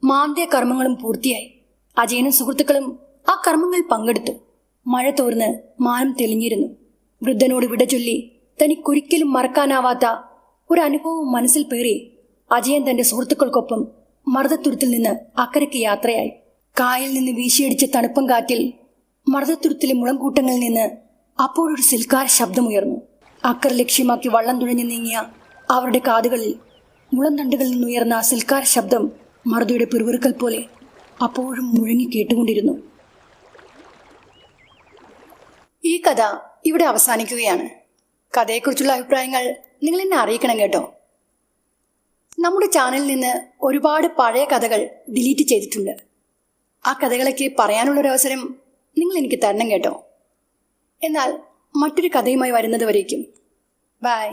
മാന്ത്രിക കർമ്മങ്ങളും പൂർത്തിയായി. അജയനും സുഹൃത്തുക്കളും ആ കർമ്മങ്ങൾ പങ്കെടുത്തു. മഴ തോർന്ന് മാനം തെളിഞ്ഞിരുന്നു. വൃദ്ധനോട് വിട ചൊല്ലി തനിക്കൊരിക്കലും മറക്കാനാവാത്ത ഒരു അനുഭവം മനസ്സിൽ പേറി അജയൻ തന്റെ സുഹൃത്തുക്കൾക്കൊപ്പം മർദ്ദത്തുരുത്തിൽ നിന്ന് അക്കരയ്ക്ക് യാത്രയായി. കായൽ നിന്ന് വീശിയടിച്ച തണുപ്പം കാറ്റിൽ മർദ്ദത്തുരുത്തിലെ മുളംകൂട്ടങ്ങളിൽ നിന്ന് അപ്പോഴൊരു സിൽക്കാര ശബ്ദമുയർന്നു. അക്കര ലക്ഷ്യമാക്കി വള്ളം തുഴഞ്ഞു നീങ്ങിയ അവരുടെ കാതുകളിൽ മുളന്തണ്ടുകളിൽ നിന്നുയർന്ന ആ സിൽക്കാര ശബ്ദം മർദ്ദയുടെ പിറുവിറുക്കൽ പോലെ അപ്പോഴും മുഴങ്ങി കേട്ടുകൊണ്ടിരുന്നു. ഈ കഥ ഇവിടെ അവസാനിക്കുകയാണ്. കഥയെക്കുറിച്ചുള്ള അഭിപ്രായങ്ങൾ നിങ്ങൾ എന്നെ അറിയിക്കണം കേട്ടോ. നമ്മുടെ ചാനലിൽ നിന്ന് ഒരുപാട് പഴയ കഥകൾ ഡിലീറ്റ് ചെയ്തിട്ടുണ്ട്. ആ കഥകളൊക്കെ പറയാനുള്ളൊരവസരം നിങ്ങൾ എനിക്ക് തരണം കേട്ടോ. എന്നാൽ മറ്റൊരു കഥയുമായി വരുന്നത് വരേക്കും ബൈ.